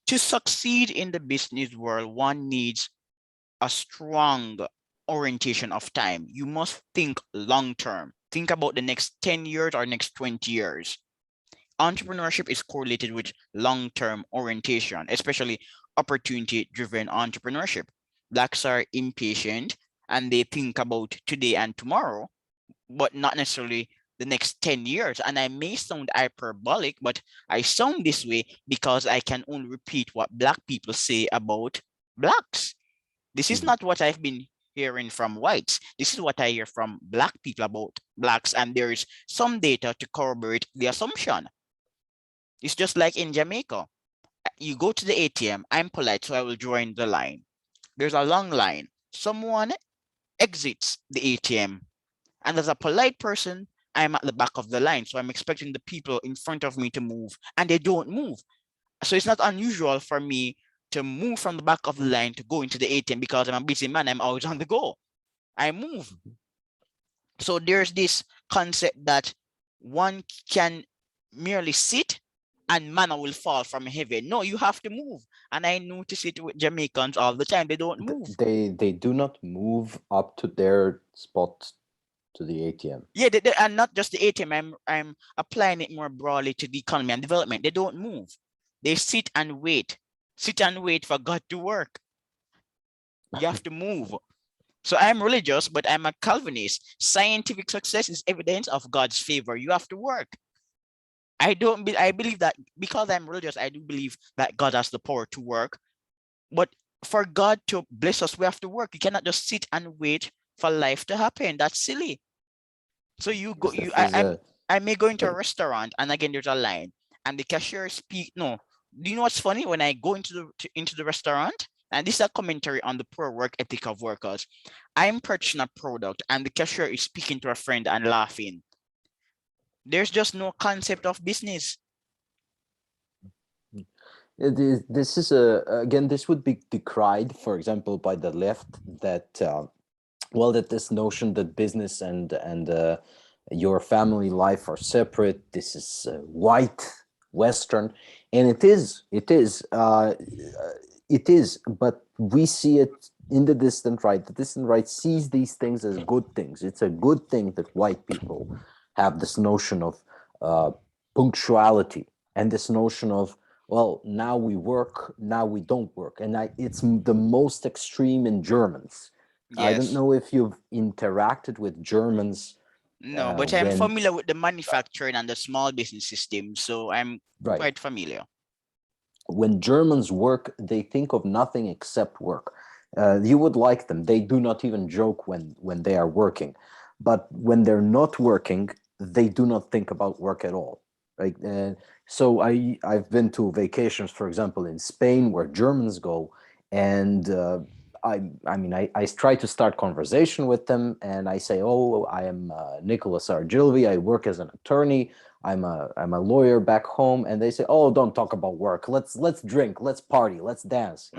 To succeed in the business world, one needs a strong orientation of time. You must think long term. Think about the next 10 years or next 20 years. Entrepreneurship is correlated with long-term orientation, especially opportunity-driven entrepreneurship. Blacks are impatient and they think about today and tomorrow, but not necessarily the next 10 years. And I may sound hyperbolic, but I sound this way because I can only repeat what Black people say about Blacks. This is Mhm. not what I've been hearing from whites. This is what I hear from Black people about Blacks, and there is some data to corroborate the assumption. It's just like in Jamaica. You go to the ATM, I'm polite, so I will join the line. There's a long line. Someone exits the ATM, and as a polite person, I'm at the back of the line. So I'm expecting the people in front of me to move, and they don't move. So it's not unusual for me to move from the back of the line to go into the ATM because I'm a busy man. I'm always on the go. I move. So there's this concept that one can merely sit and manna will fall from heaven. No, you have to move. And I notice it with Jamaicans all the time. They don't move. They do not move up to their spot to the ATM. Yeah, and not just the ATM. I'm applying it more broadly to the economy and development. They don't move. They sit and wait. Sit and wait for God to work. You have to move. So I'm religious, but I'm a Calvinist. Scientific success is evidence of God's favor. You have to work. I believe that because I'm religious, I do believe that God has the power to work. But for God to bless us, we have to work. You cannot just sit and wait for life to happen. That's silly. So you go, Yes, this is I may go into a sorry. restaurant and again there's a line and the cashier speak. No, do you know what's funny? When I go into the restaurant, and this is a commentary on the poor work ethic of workers. I'm purchasing a product and the cashier is speaking to a friend and laughing. There's just no concept of business. This is a again. This would be decried, for example, by the left. That well, that this notion that business and your family life are separate. This is white Western, and it is. But we see it in the distant right. The distant right sees these things as good things. It's a good thing that white people have this notion of uh, punctuality and this notion of, well, now we work, now we don't work. And it's the most extreme in Germans. I don't Yes. know if you've interacted with Germans No, but I'm when, familiar with the manufacturing and the small business system, so I'm right, quite familiar. when Germans work, they think of nothing except work. You would like them. They do not even joke when they are working. But when they're not working, they do not think about work at all. Right. So I've been to vacations, for example, in Spain where Germans go, and I try to start conversation with them, and I say, oh, I am Nicholas R. Jeelvy. I work as an attorney. I'm a lawyer back home, and they say, oh, don't talk about work. Let's drink, let's party, let's dance.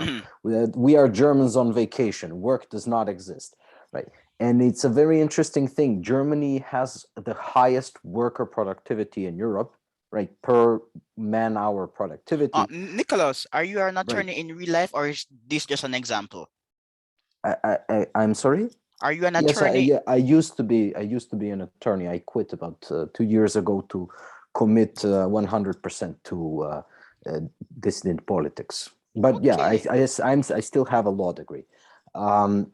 We are Germans on vacation. Work does not exist, right? And it's a very interesting thing. Germany has the highest worker productivity in Europe, right? Per man hour productivity, Nicholas, are you an right? attorney in real life or is this just an example? I'm sorry. Are you an Yes, attorney? yeah, I used to be an attorney. I quit about 2 years ago to commit 100% to dissident politics. But yeah, Okay. I still have a law degree, um,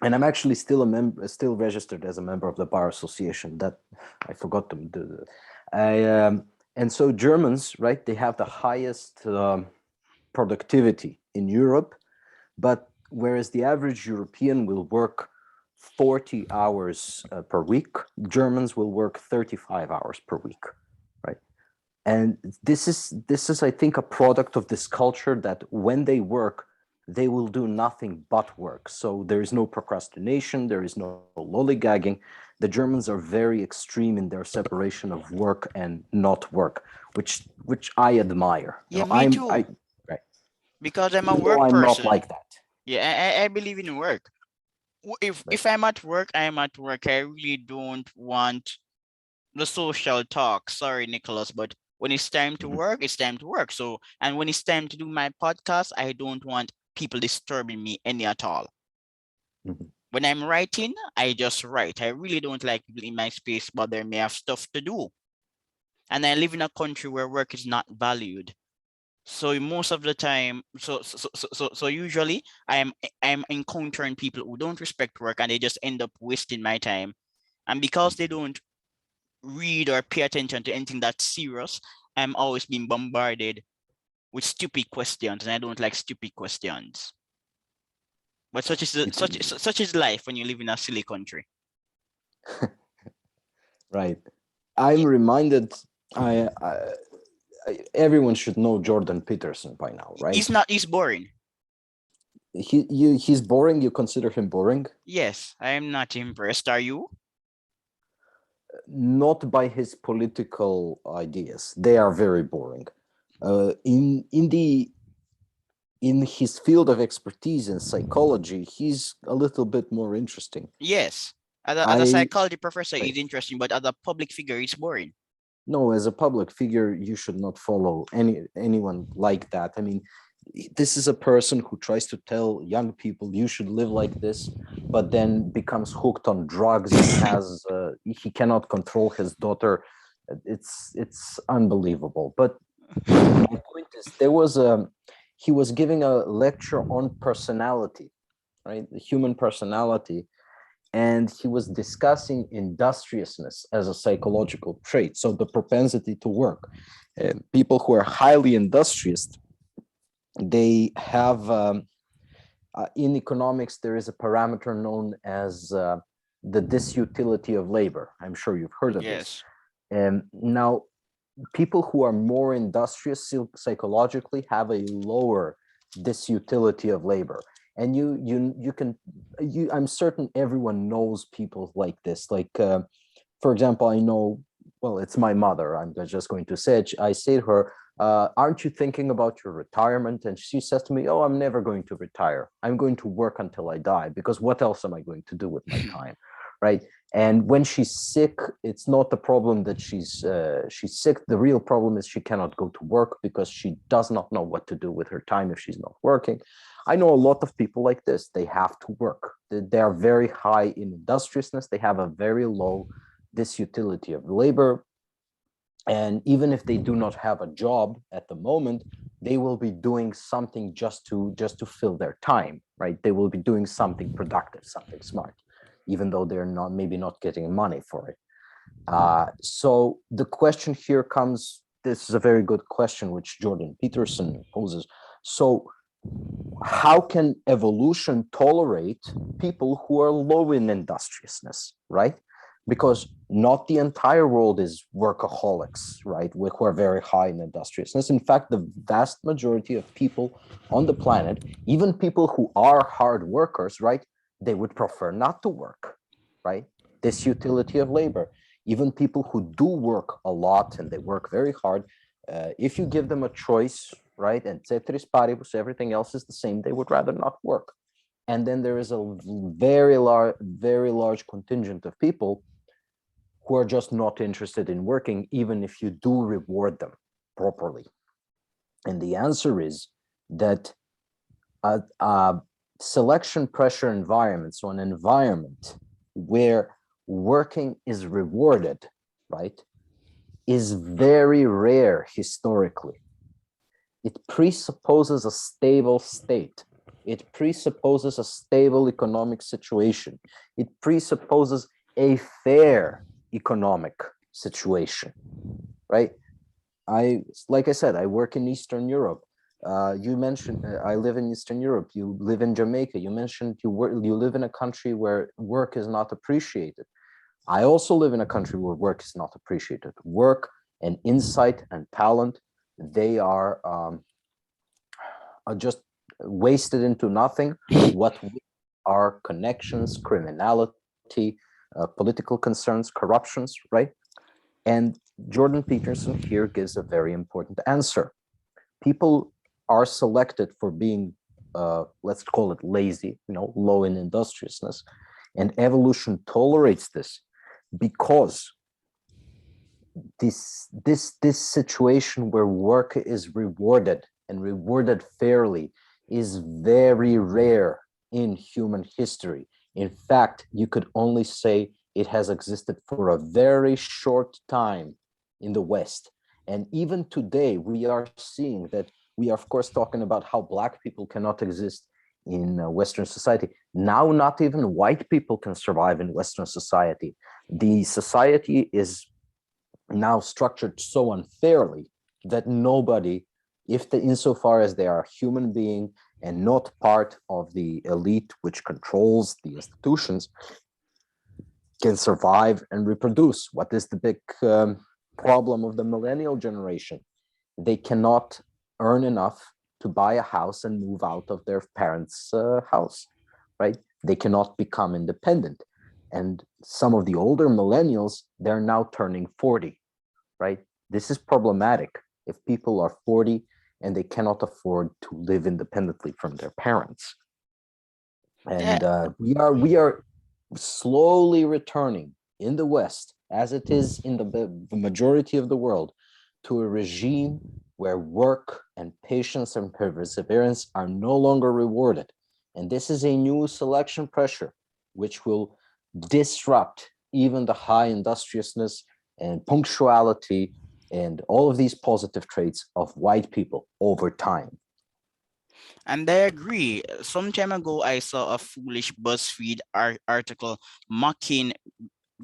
and I'm actually still a member, still registered as a member of the bar association. That I forgot to do. And so Germans, right? They have the highest productivity in Europe, but whereas the average European will work 40 hours per week, Germans will work 35 hours per week, right? And this is, I think, a product of this culture that when they work, they will do nothing but work. So there is no procrastination, there is no lollygagging. The Germans are very extreme in their separation of work and not work, which I admire. Yeah, me I too. right, Because I'm a even though work I'm not person. like that. Yeah, I believe in work. Right. If I'm at work, I'm at work. I really don't want the social talk. Sorry, Nicholas, but when it's time to Mhm. work, it's time to work. So, and when it's time to do my podcast, I don't want people disturbing me any at all. Mhm. When I'm writing, I just write. I really don't like people in my space bothering me. I have stuff to do. And I live in a country where work is not valued. So most of the time, so usually I'm encountering people who don't respect work and they just end up wasting my time. And because they don't read or pay attention to anything that's serious, I'm always being bombarded with stupid questions, and I don't like stupid questions. But It, such is life when you live in a silly country. right. I'm Yeah, reminded. Everyone should know Jordan Peterson by now, right? he's boring. He's boring. You consider him boring? Yes, I am not impressed. Are you? Not by his political ideas. They are very boring. In his field of expertise in psychology, he's a little bit more interesting. Yes. As a I psychology professor, Right. he's interesting, but as a public figure, he's boring. No, as a public figure, you should not follow anyone like that. I mean, this is a person who tries to tell young people you should live like this, but then becomes hooked on drugs and has he cannot control his daughter. It's unbelievable. But my point is, he was giving a lecture on personality, right? The human personality, and he was discussing industriousness as a psychological trait, so the propensity to work. People who are highly industrious, they have in economics there is a parameter known as the disutility of labor. I'm sure you've heard of this. Yes. And now people who are more industrious psychologically have a lower disutility of labor. And you can I'm certain everyone knows people like this. Like for example, I know, well, it's my mother. I'm just going to say it. I say to her, aren't you thinking about your retirement? And she says to me, oh, I'm never going to retire. I'm going to work until I die, because what else am I going to do with my time? Right. And when she's sick, it's not the problem that she's sick. The real problem is she cannot go to work because she does not know what to do with her time if she's not working. I know a lot of people like this. They have to work. They are very high in industriousness. They have a very low disutility of labor. And even if they do not have a job at the moment, they will be doing something just to fill their time, right? They will be doing something productive, something smart, even though they're not maybe not getting money for it. So the question here comes, this is a very good question which Jordan Peterson poses. So how can evolution tolerate people who are low in industriousness, right? Because not the entire world is workaholics, right? Who are very high in industriousness. In fact, the vast majority of people on the planet, even people who are hard workers, right, they would prefer not to work, right? This utility of labor. Even people who do work a lot and they work very hard, if you give them a choice, right, and ceteris paribus, everything else is the same, they would rather not work. And then there is a very large contingent of people who are just not interested in working, even if you do reward them properly. And the answer is that a selection pressure environment, so an environment where working is rewarded, right, is very rare historically. It presupposes a stable state. It presupposes a stable economic situation. It presupposes a fair economic situation, right? Like I said, I work in Eastern Europe. You mentioned I live in Eastern Europe. You live in Jamaica. You mentioned you live in a country where work is not appreciated. I also live in a country where work is not appreciated. Work and insight and talent, they are just wasted into nothing. What are connections, criminality, political concerns, corruptions, right? And Jordan Peterson here gives a very important answer. People are selected for being, let's call it lazy, low in industriousness, and evolution tolerates this because this situation where work is rewarded and rewarded fairly is very rare in human history. In fact, you could only say it has existed for a very short time in the West. And even today, we are seeing that we are, of course, talking about how Black people cannot exist in Western society. Now, not even white people can survive in Western society. The society is now structured so unfairly that nobody, insofar as they are a human being and not part of the elite which controls the institutions, can survive and reproduce. What is the big problem of the millennial generation? They cannot earn enough to buy a house and move out of their parents' house, right? They cannot become independent. And some of the older millennials, they're now turning 40, right? This is problematic. If people are 40 and they cannot afford to live independently from their parents. And we are slowly returning in the West, as it is in the majority of the world, to a regime where work and patience and perseverance are no longer rewarded. And this is a new selection pressure, which will disrupt even the high industriousness and punctuality and all of these positive traits of white people over time. And I agree. Some time ago, I saw a foolish BuzzFeed article mocking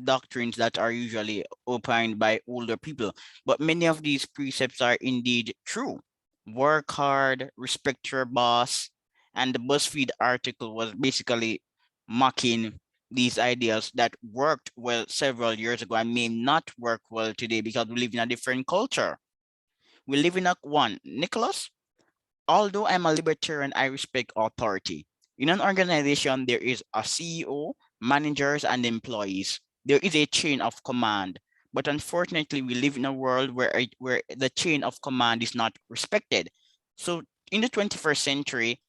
doctrines that are usually opined by older people. But many of these precepts are indeed true. Work hard, respect your boss. And the BuzzFeed article was basically mocking these ideas that worked well several years ago and may not work well today because we live in a different culture. We live in a one. Nicholas, although I'm a libertarian, I respect authority. In an organization, there is a CEO, managers, and employees. There is a chain of command. But unfortunately, we live in a world where the chain of command is not respected. So in the 21st century,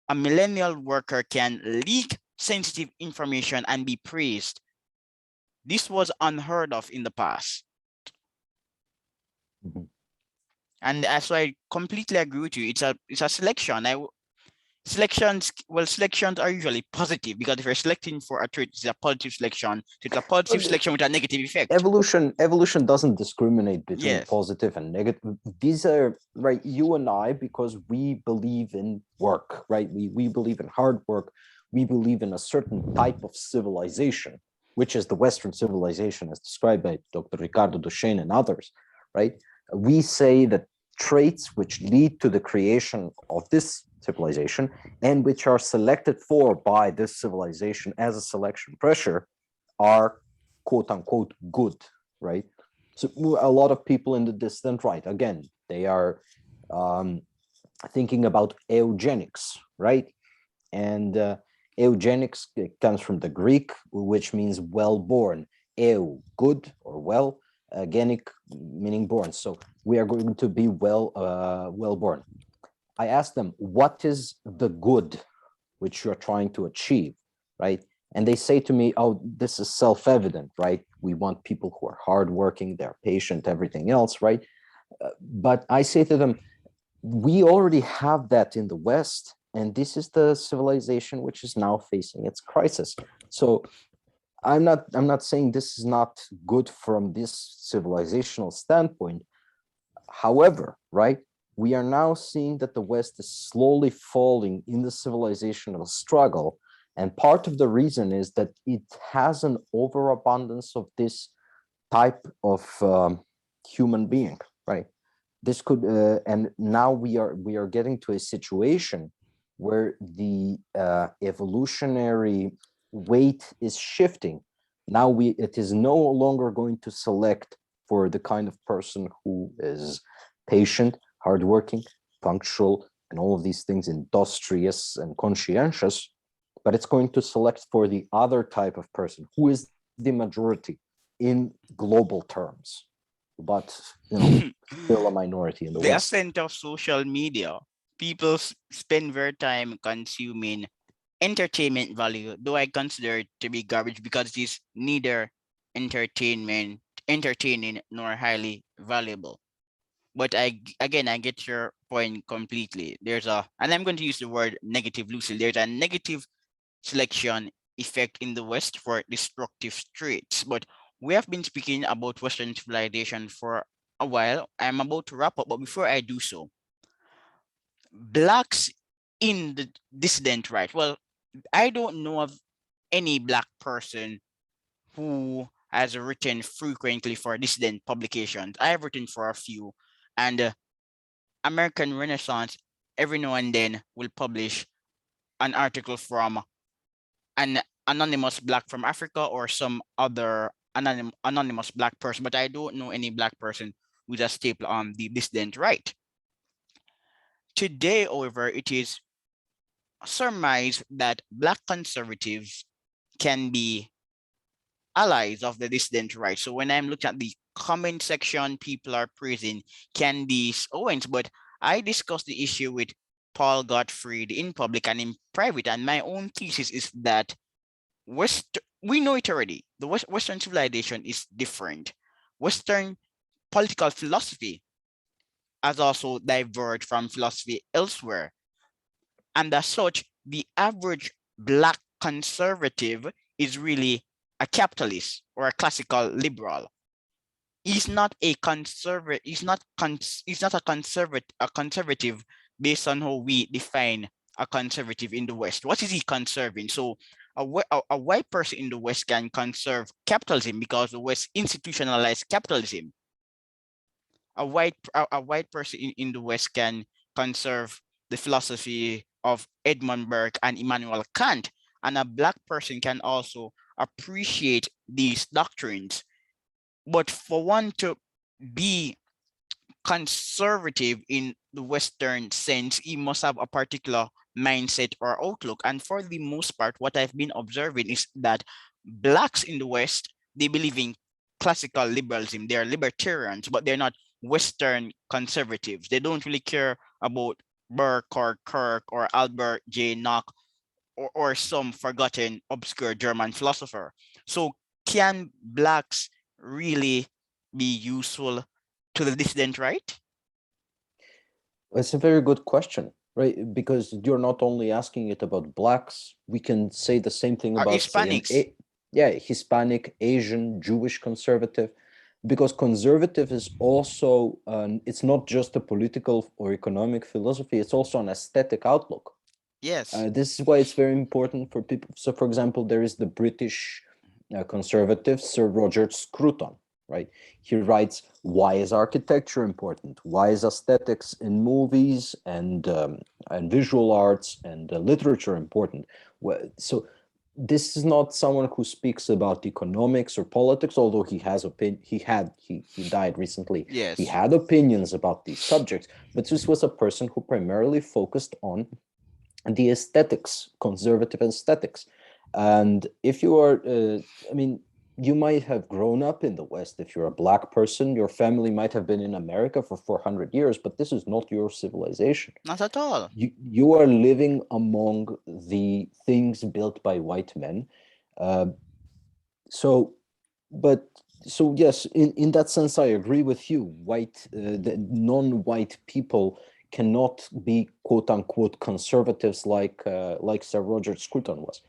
a millennial worker can leak sensitive information and be praised. This was unheard of in the past. Mhm. And that's why I completely agree with you. It's a selection. Selections are usually positive because if you're selecting for a trait, it's a positive selection. So it's a positive Well, selection with a negative effect. evolution doesn't discriminate between Yes. positive and negative. These are right, you and I, because we believe in work, right? We believe in hard work. We believe in a certain type of civilization, which is the Western civilization as described by Dr. Ricardo Duchesne and others, right? We say that traits which lead to the creation of this civilization and which are selected for by this civilization as a selection pressure are quote unquote good, right? So a lot of people in the dissident right, again, they are thinking about eugenics, right? And eugenics comes from the Greek, which means well-born. Eu, good or well, genic meaning born. So we are going to be well-born. I asked them, what is the good which you're trying to achieve, right? And they say to me, oh, this is self-evident, right? We want people who are hardworking, they're patient, everything else, right? But I say to them, we already have that in the West, and this is the civilization which is now facing its crisis. So I'm not saying this is not good from this civilizational standpoint. However, right, we are now seeing that the West is slowly falling in the civilizational struggle. And part of the reason is that it has an overabundance of this type of human being, right? This could, and now we are getting to a situation where the evolutionary weight is shifting. Now it is no longer going to select for the kind of person who is patient, hardworking, punctual, and all of these things, industrious and conscientious, but it's going to select for the other type of person who is the majority in global terms, but still a minority in the The West. ascent of social media. People spend their time consuming entertainment value, though I consider it to be garbage because it is neither entertaining nor highly valuable. But I get your point completely. And I'm going to use the word negative loosely. There's a negative selection effect in the West for destructive traits. But we have been speaking about Western civilization for a while. I'm about to wrap up, but before I do so, blacks in the dissident right. Well, I don't know of any black person who has written frequently for dissident publications. I have written for a few, and American Renaissance every now and then will publish an article from an anonymous black from Africa or some other anonymous black person, but I don't know any black person with a staple on the dissident right. Today, however, it is surmised that black conservatives can be allies of the dissident right. So when I'm looking at the comment section, people are praising Candice Owens, but I discussed the issue with Paul Gottfried in public and in private, and my own thesis is that we know it already. The Western civilization is different. Western political philosophy has also diverged from philosophy elsewhere. And as such, the average black conservative is really a capitalist or a classical liberal. He's not a conservative. He's not a conservative based on how we define a conservative in the West. What is he conserving? So a white person in the West can conserve capitalism because the West institutionalized capitalism. A white person in the West can conserve the philosophy of Edmund Burke and Immanuel Kant, and a black person can also appreciate these doctrines. But for one to be conservative in the Western sense, he must have a particular mindset or outlook. And for the most part, what I've been observing is that blacks in the West, they believe in classical liberalism. They're libertarians, but they're not Western conservatives. They don't really care about Burke or Kirk or Albert J. Nock or some forgotten obscure German philosopher. So can blacks really be useful to the dissident right? It's a very good question, right? Because you're not only asking it about blacks, we can say the same thing Or about, say, Hispanics? Hispanic, Asian, Jewish conservative, because conservative is also, it's not just a political or economic philosophy, it's also an aesthetic outlook. Yes. This is why it's very important for people. So, for example, there is the British conservative, Sir Roger Scruton, right? He writes, why is architecture important? Why is aesthetics in movies and visual arts and literature important? So this is not someone who speaks about economics or politics, although he has he died recently. Yes. He had opinions about these subjects, but this was a person who primarily focused on the aesthetics, conservative aesthetics. And if you are, you might have grown up in the West. If you're a black person, your family might have been in America for 400 years, but this is not your civilization. Not at all. You are living among the things built by white men. So yes, in that sense, I agree with you. The non-white people cannot be quote unquote conservatives like Sir Roger Scruton was.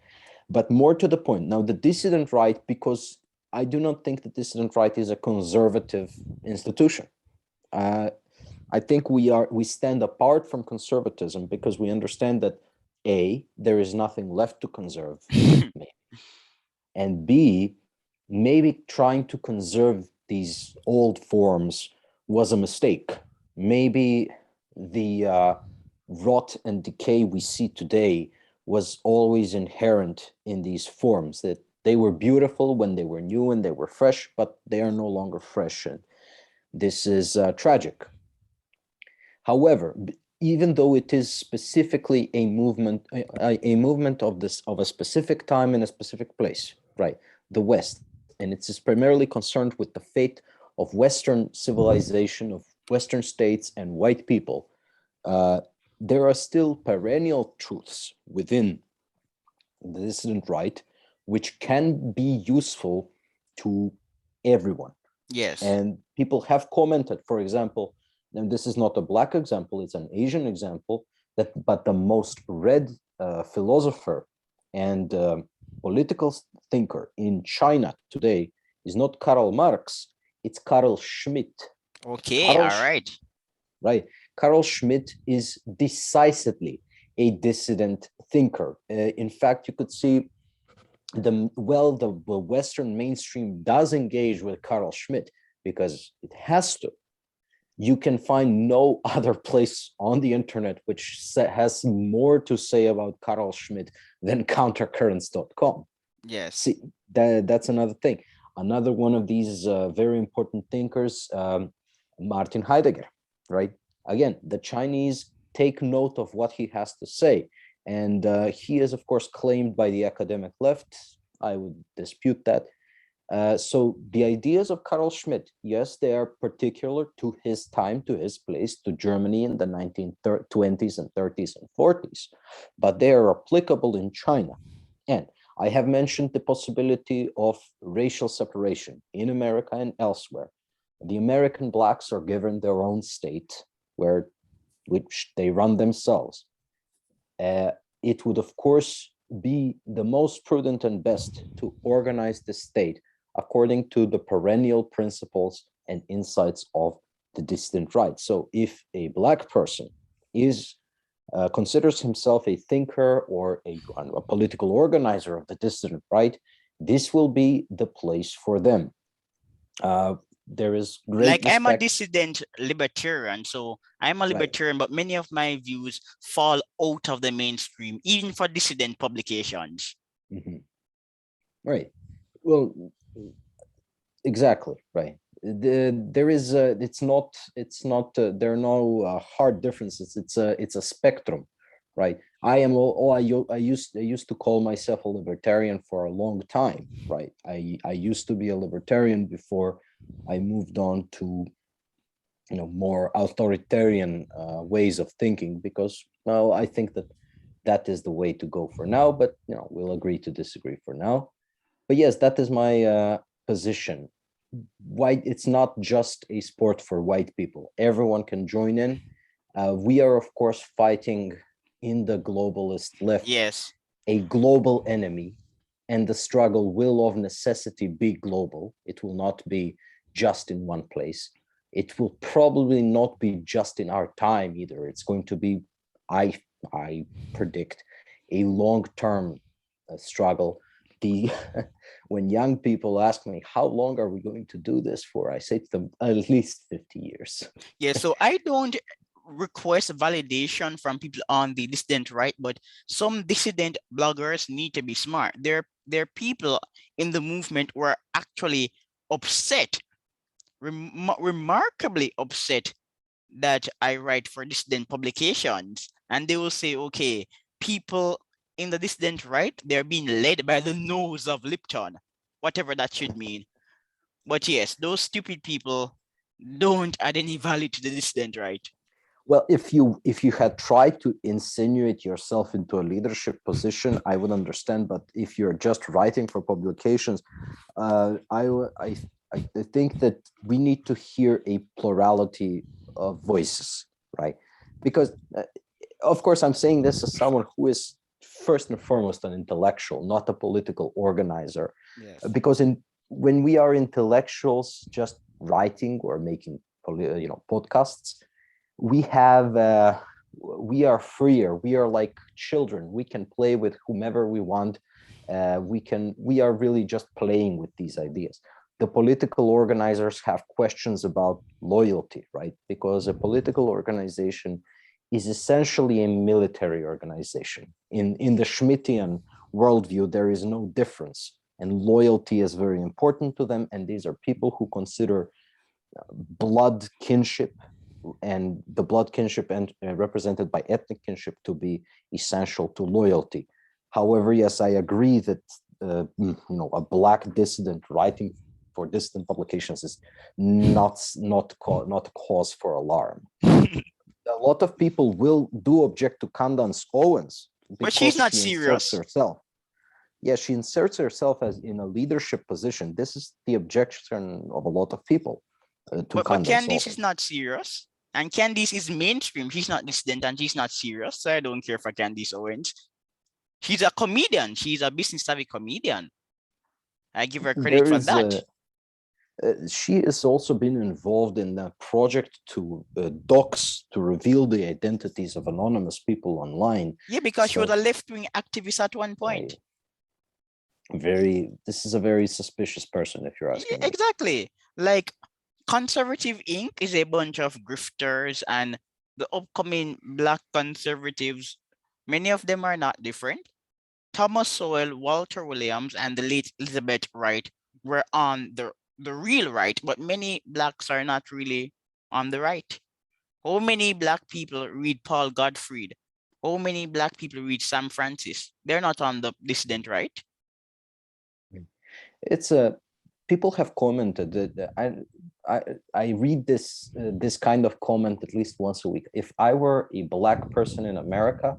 But more to the point, now the dissident right, because I do not think the dissident right is a conservative institution. I think we stand apart from conservatism because we understand that A, there is nothing left to conserve, and B, maybe trying to conserve these old forms was a mistake. Maybe the rot and decay we see today was always inherent in these forms, that they were beautiful when they were new and they were fresh, but they are no longer fresh. And this is tragic. However, even though it is specifically a movement of a specific time in a specific place, right, the West, and it is primarily concerned with the fate of Western civilization, of Western states and white people, there are still perennial truths within the dissident right which can be useful to everyone. Yes. And people have commented, for example, and this is not a black example, it's an Asian example, but the most read philosopher and political thinker in China today is not Karl Marx, it's Carl Schmitt. Okay, all right. Right. Carl Schmitt is decisively a dissident thinker. In fact, you could see the Western mainstream does engage with Carl Schmitt because it has to. You can find no other place on the internet which has more to say about Carl Schmitt than countercurrents.com. Yes. See, that's another thing. Another one of these very important thinkers, Martin Heidegger, right? Again, the Chinese take note of what he has to say. And he is, of course, claimed by the academic left. I would dispute that. So the ideas of Carl Schmitt, yes, they are particular to his time, to his place, to Germany in the 1920s and 30s and 40s, but they are applicable in China. And I have mentioned the possibility of racial separation in America and elsewhere. The American blacks are given their own state, which they run themselves. It would, of course, be the most prudent and best to organize the state according to the perennial principles and insights of the dissident right. So if a Black person considers himself a thinker or a political organizer of the dissident right, this will be the place for them. There is great like respect. I'm a dissident libertarian, so I'm a libertarian, but many of my views fall out of the mainstream, even for dissident publications. Mm-hmm. Right. Well, exactly right. There is it's not there are no hard differences. It's a spectrum, right? I used to call myself a libertarian for a long time, right? I used to be a libertarian before I moved on to more authoritarian ways of thinking, because well, I think that is the way to go for now, but we'll agree to disagree for now. But yes, that is my position. White, it's not just a sport for white people. Everyone can join in. We are, of course, fighting in the globalist left, yes, a global enemy, and the struggle will of necessity be global. It will not be just in one place. It will probably not be just in our time either. It's going to be, I predict, a long-term struggle. When young people ask me, how long are we going to do this for? I say to them, at least 50 years. Yeah, so I don't request validation from people on the dissident right, but some dissident bloggers need to be smart. There are people in the movement who are actually upset, remarkably upset that I write for dissident publications. And they will say, okay, people in the dissident right, they're being led by the nose of Lipton, whatever that should mean. But yes, those stupid people don't add any value to the dissident right. Well, if you had tried to insinuate yourself into a leadership position, I would understand. But if you're just writing for publications, I think that we need to hear a plurality of voices, right? Because, of course, I'm saying this as someone who is first and foremost an intellectual, not a political organizer. Yes. Because when we are intellectuals, just writing or making podcasts, we are freer. We are like children. We can play with whomever we want. We are really just playing with these ideas. The political organizers have questions about loyalty, right? Because a political organization is essentially a military organization. In the Schmittian worldview, there is no difference, and loyalty is very important to them. And these are people who consider blood kinship and the blood kinship and represented by ethnic kinship to be essential to loyalty. However, yes, I agree that a Black dissident writing for dissident publications is not cause for alarm. A lot of people will do object to Candace Owens because but she's not she serious. inserts herself. Yeah, she inserts herself as in a leadership position. This is the objection of a lot of people. But Candice is not serious. And Candice is mainstream. She's not dissident and she's not serious. So I don't care for Candice Owens. She's a comedian. She's a business savvy comedian. I give her credit for that. She has also been involved in a project to dox, to reveal the identities of anonymous people online. Yeah, because she was So a left-wing activist at one I point. this is a very suspicious person, if you're Yeah, asking me. exactly. Like Conservative Inc. is a bunch of grifters, and the upcoming black conservatives, many of them are not different. Thomas Sowell, Walter Williams, and the late Elizabeth Wright were on the real right, but many blacks are not really on the right. How many black people read Paul Gottfried? How many black people read Sam Francis? They're not on the dissident right. It's a people have commented that I read this kind of comment at least once a week. If I were a black person in America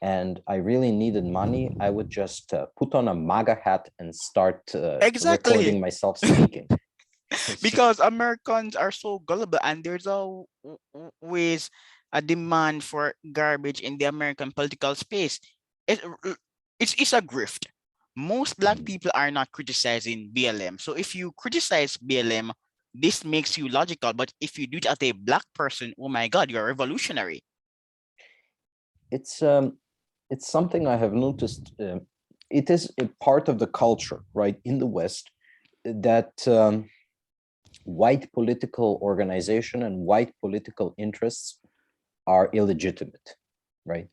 and I really needed money, I would just put on a MAGA hat and start recording Exactly. myself speaking. Because Americans are so gullible, and there's always a demand for garbage in the American political space. It, it's a grift. Most black people are not criticizing BLM. So if you criticize BLM, this makes you logical. But if you do it as a black person, oh my God, you're revolutionary. It's something I have noticed. It is a part of the culture, right, in the West, that white political organization and white political interests are illegitimate, right?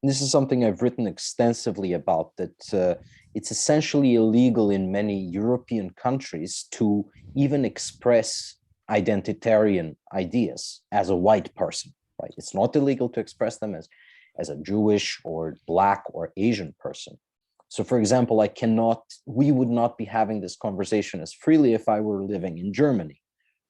And this is something I've written extensively about, that it's essentially illegal in many European countries to even express identitarian ideas as a white person, right? It's not illegal to express them as a Jewish or Black or Asian person. So, for example, we would not be having this conversation as freely if I were living in Germany,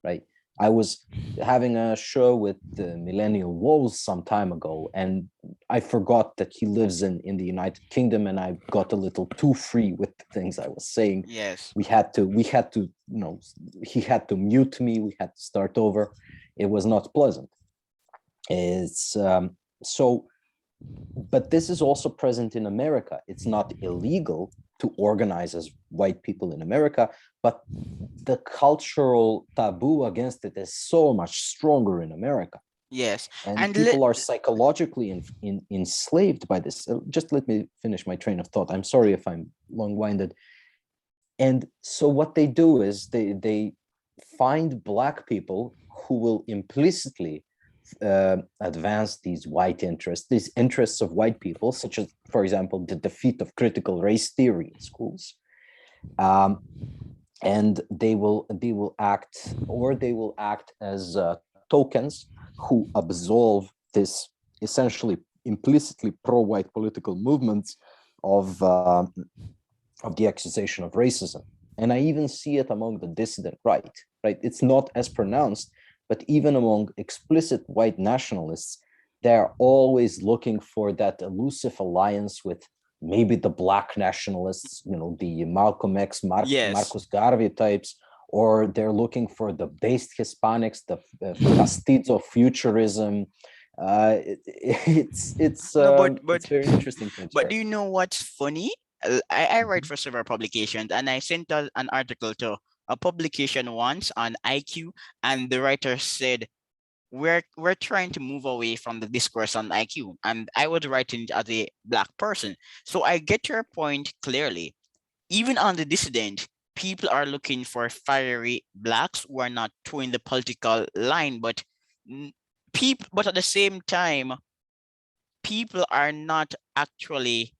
right? I was having a show with the Millennial Wolves some time ago, and I forgot that he lives in the United Kingdom, and I got a little too free with the things I was saying. Yes. We had to, he had to mute me. We had to start over. It was not pleasant. It's so, but this is also present in America. It's not illegal to organize as white people in America, but the cultural taboo against it is so much stronger in America. Yes. And And people are psychologically enslaved by this. Just let me finish my train of thought. I'm sorry if I'm long-winded. And so what they do is they find Black people who will implicitly advance these white interests, these interests of white people, such as, for example, the defeat of critical race theory in schools. And they will act as tokens who absolve this essentially implicitly pro-white political movements of the accusation of racism. And I even see it among the dissident right. It's not as pronounced, but even among explicit white nationalists, they're always looking for that elusive alliance with maybe the Black nationalists, the Malcolm X, yes. Marcus Garvey types, or they're looking for the based Hispanics, the Castizo futurism. It's No, it's very interesting to but observe. do you know what's funny? I write for several publications, and I sent an article to a publication once on IQ, and the writer said, we're trying to move away from the discourse on IQ, and I was writing it as a black person. So I get your point clearly. Even on the dissident, people are looking for fiery blacks who are not towing the political line, but people, but at the same time, people are not actually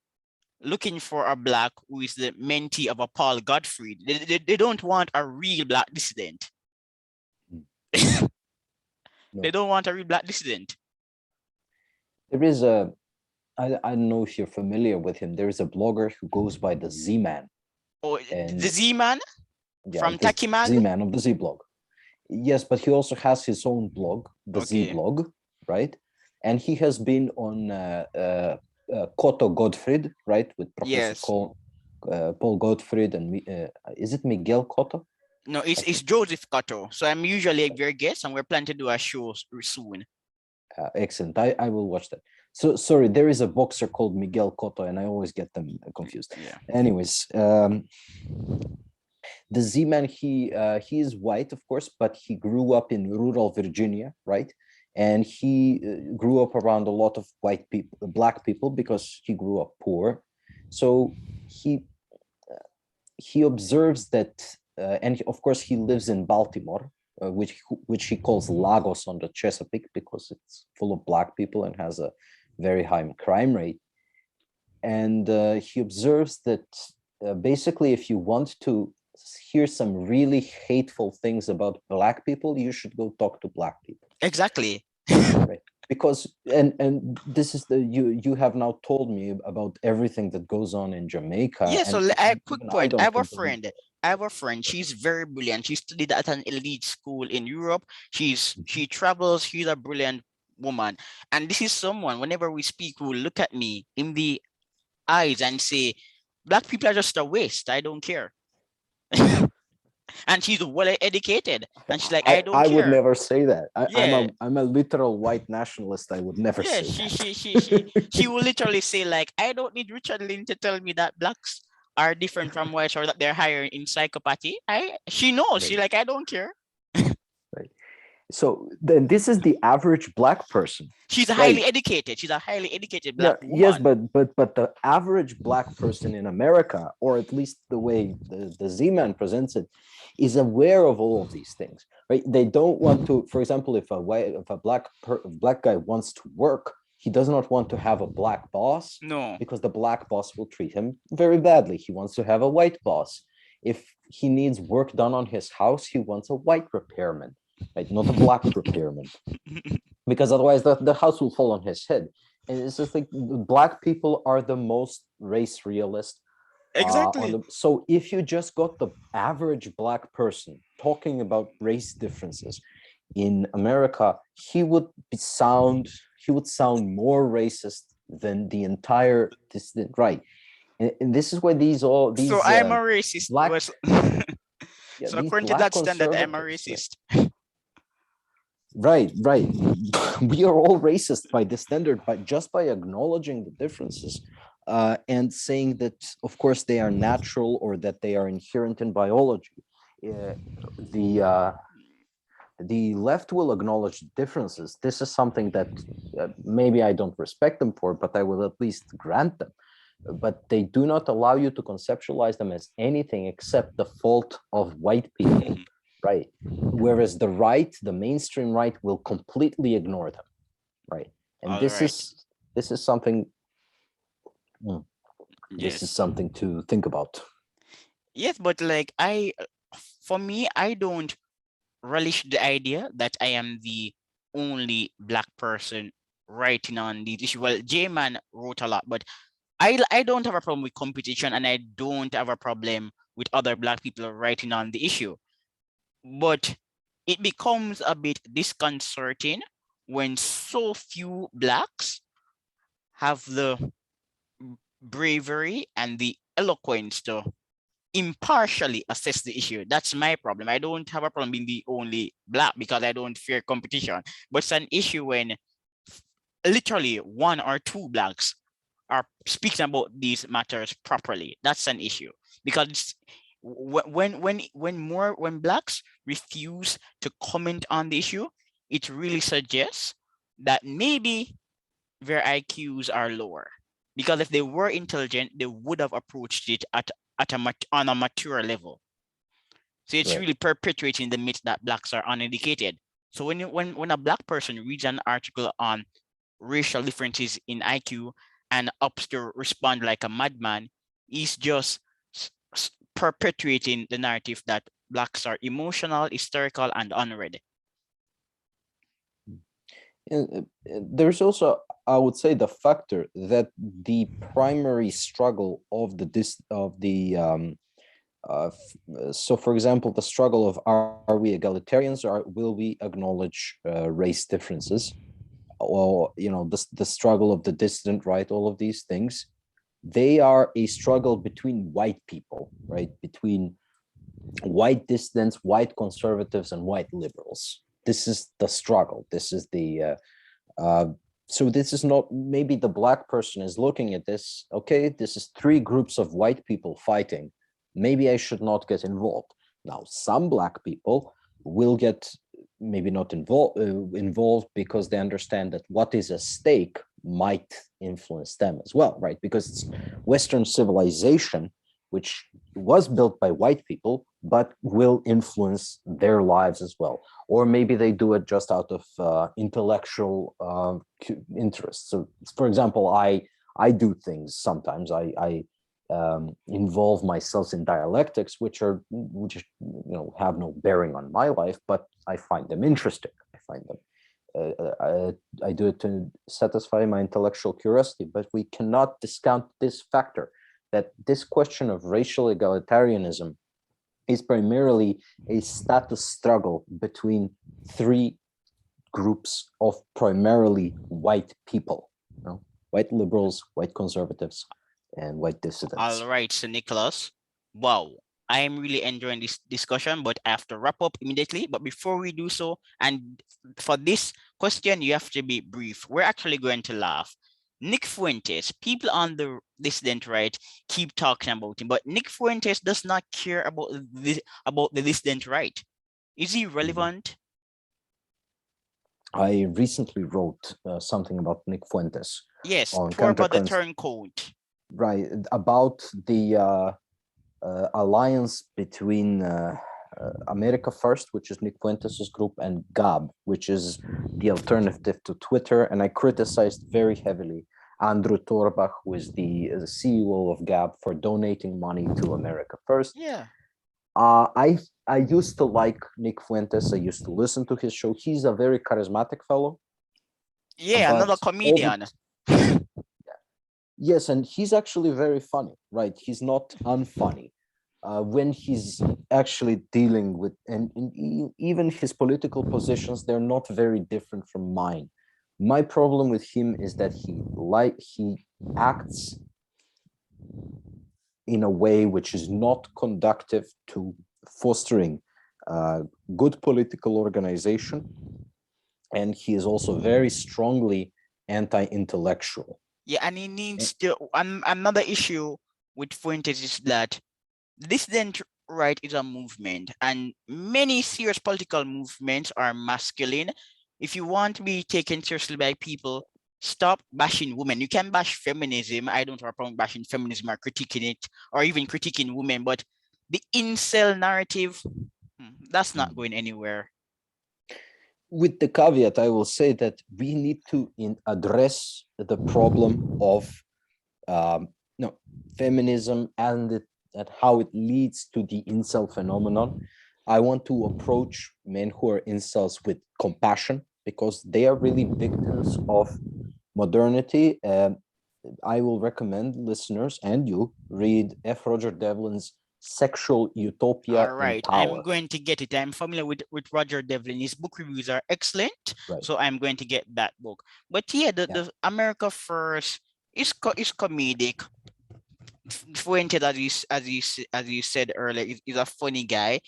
looking for a black who is the mentee of a Paul Gottfried. They don't want a real black dissident. No. They don't want a real black dissident. There is I don't know if you're familiar with him. There is a blogger who goes by the Z-Man. Oh, And the Z-Man from the Takimag? Z-Man of the Z-Blog. Yes, but he also has his own blog, the Okay. Z-Blog, right? And he has been on Cotto Gottfried, right, with Professor Yes. Paul Gottfried, and is it Miguel Cotto? No, it's Joseph Cotto. So I'm usually your guest, and we're planning to do a show soon. Excellent. I will watch that. So sorry, there is a boxer called Miguel Cotto, and I always get them confused. Yeah. Anyways, The Z-Man, he is white, of course, but he grew up in rural Virginia, right? And he grew up around a lot of white people, black people, because he grew up poor. So he observes that, and of course he lives in Baltimore, which he calls Lagos on the Chesapeake, because it's full of black people and has a very high crime rate. And he observes that basically, if you want to hear some really hateful things about black people, you should go talk to black people. Exactly. Right. Because and this is you have now told me about everything that goes on in Jamaica. Yeah, And so a quick even I point. I don't have a think that friend. I have a friend. She's very brilliant. She studied at an elite school in Europe. She travels. She's a brilliant woman. And this is someone, whenever we speak, who will look at me in the eyes and say, "Black people are just a waste. I don't care." And she's well educated. And she's like, "I don't I would care." never say that. Yeah. I'm a literal white nationalist. I would never Yeah, say she that. will literally say, like, I don't need Richard Lynn to tell me that blacks are different from whites or that they're higher in psychopathy. She knows. She Right, like, I don't care. right. So then this is the average black person, She's a highly right? educated. She's a highly educated Yeah, black yes, woman. but the average black person in America, or at least the way the Z-Man presents it, is aware of all of these things, right? They don't want to, for example, if a black guy wants to work, he does not want to have a black boss, No. because the black boss will treat him very badly. He wants to have a white boss. If he needs work done on his house, he wants a white repairman, right? Not a black repairman, because otherwise the house will fall on his head. And it's just like black people are the most race realist on Exactly. the. So if you just got the average black person talking about race differences in America, he would sound more racist than the entire dissident right. And this is why So these I'm a racist. black yeah, So these according to black that standard, I'm a conservatives, racist. right, we are all racist by this standard, but just by acknowledging the differences, and saying that of course they are natural, or that they are inherent in biology. uh, the uh, the left will acknowledge differences. This is something that maybe I don't respect them for, but I will at least grant them. But they do not allow you to conceptualize them as anything except the fault of white people, right? Whereas the right, the mainstream right, will completely ignore them, right? And All right. this is something. This is Yes. something to think about. Yes, but like for me, I don't relish the idea that I am the only black person writing on these issues. Well, J-Man wrote a lot, but I don't have a problem with competition, and I don't have a problem with other black people writing on the issue. But it becomes a bit disconcerting when so few blacks have the bravery and the eloquence to impartially assess the issue. That's my problem. I don't have a problem being the only black because I don't fear competition. But it's an issue when literally one or two blacks are speaking about these matters properly. That's an issue because when blacks refuse to comment on the issue, it really suggests that maybe their IQs are lower. Because if they were intelligent, they would have approached it on a mature level. So it's Right. really perpetuating the myth that blacks are uneducated. So when a black person reads an article on racial differences in IQ and opts to respond like a madman, he's just perpetuating the narrative that blacks are emotional, hysterical, and unread. There's also, I would say, the factor that the primary struggle of so for example, the struggle of are we egalitarians, or will we acknowledge race differences, or the struggle of the dissident right, all of these things, they are a struggle between white people, right? Between white dissidents, white conservatives, and white liberals. This is the struggle. This is the so this is not, maybe the black person is looking at this, okay, this is three groups of white people fighting, maybe I should not get involved. Now, some Black people will get maybe not involved because they understand that what is at stake might influence them as well, right? Because it's Western civilization, which was built by white people, but will influence their lives as well. Or maybe they do it just out of intellectual interest. So, for example, I do things sometimes. I involve myself in dialectics, which have no bearing on my life, but I find them interesting. I find them. I do it to satisfy my intellectual curiosity, but we cannot discount this factor that this question of racial egalitarianism is primarily a status struggle between three groups of primarily white people, white liberals, white conservatives, and white dissidents. All right, so Nicholas, wow, I am really enjoying this discussion, but I have to wrap up immediately. But before we do so, and for this question, you have to be brief. We're actually going to laugh. Nick Fuentes, people on the dissident right keep talking about him, but Nick Fuentes does not care about the dissident right. Is he relevant? I recently wrote something about Nick Fuentes Yes, on pour about the countercurrents, turncoat. right? About the alliance between America First, which is Nick Fuentes' group, and Gab, which is the alternative to Twitter. And I criticized very heavily Andrew Torbach, who is the CEO of Gab, for donating money to America First. Yeah. I used to like Nick Fuentes. I used to listen to his show. He's a very charismatic fellow. Yeah, another comedian. Yes, and he's actually very funny, right? He's not unfunny. When he's actually dealing with, and even his political positions, they're not very different from mine. My problem with him is that he acts in a way which is not conducive to fostering good political organization, and he is also very strongly anti-intellectual. Yeah, and he needs to. Another issue with Fuentes is that dissident right is a movement, and many serious political movements are masculine. If you want to be taken seriously by people, stop bashing women. You can bash feminism. I don't have a problem bashing feminism or critiquing it, or even critiquing women, but the incel narrative, that's not going anywhere. With the caveat, I will say that we need to address the problem of feminism and how it leads to the incel phenomenon. I want to approach men who are incels with compassion, because they are really victims of modernity. I will recommend listeners and you read F. Roger Devlin's Sexual Utopia All in right, Power. I'm going to get it. I'm familiar with Roger Devlin. His book reviews are excellent, right. So I'm going to get that book. But yeah, the America First is comedic. Fuentes, as you said earlier, is a funny guy.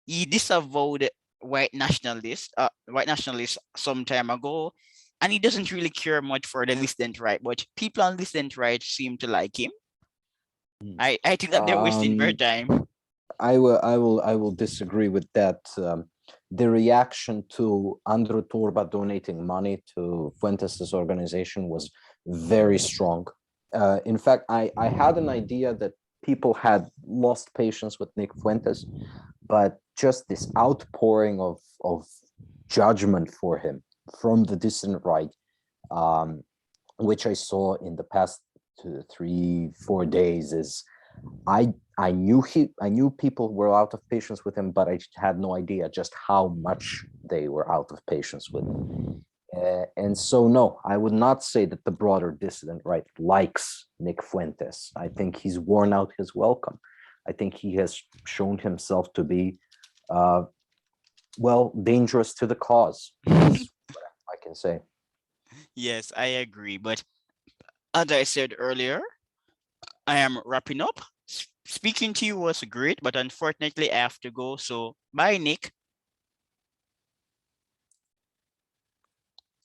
He disavowed white nationalists some time ago, and he doesn't really care much for the dissident right. But people on dissident right seem to like him. I think that they're wasting their time. I will disagree with that. The reaction to Andrew Turba donating money to Fuentes' organization was very strong. In fact, I had an idea that people had lost patience with Nick Fuentes, but just this outpouring of judgment for him from the dissident right, which I saw in the past 3-4 days, is I knew people were out of patience with him, but I had no idea just how much they were out of patience with him. And so, no, I would not say that the broader dissident right likes Nick Fuentes. I think he's worn out his welcome. I think he has shown himself to be, dangerous to the cause. That's what I can say. Yes, I agree. But as I said earlier, I am wrapping up. Speaking to you was great, but unfortunately I have to go. So bye, Nick.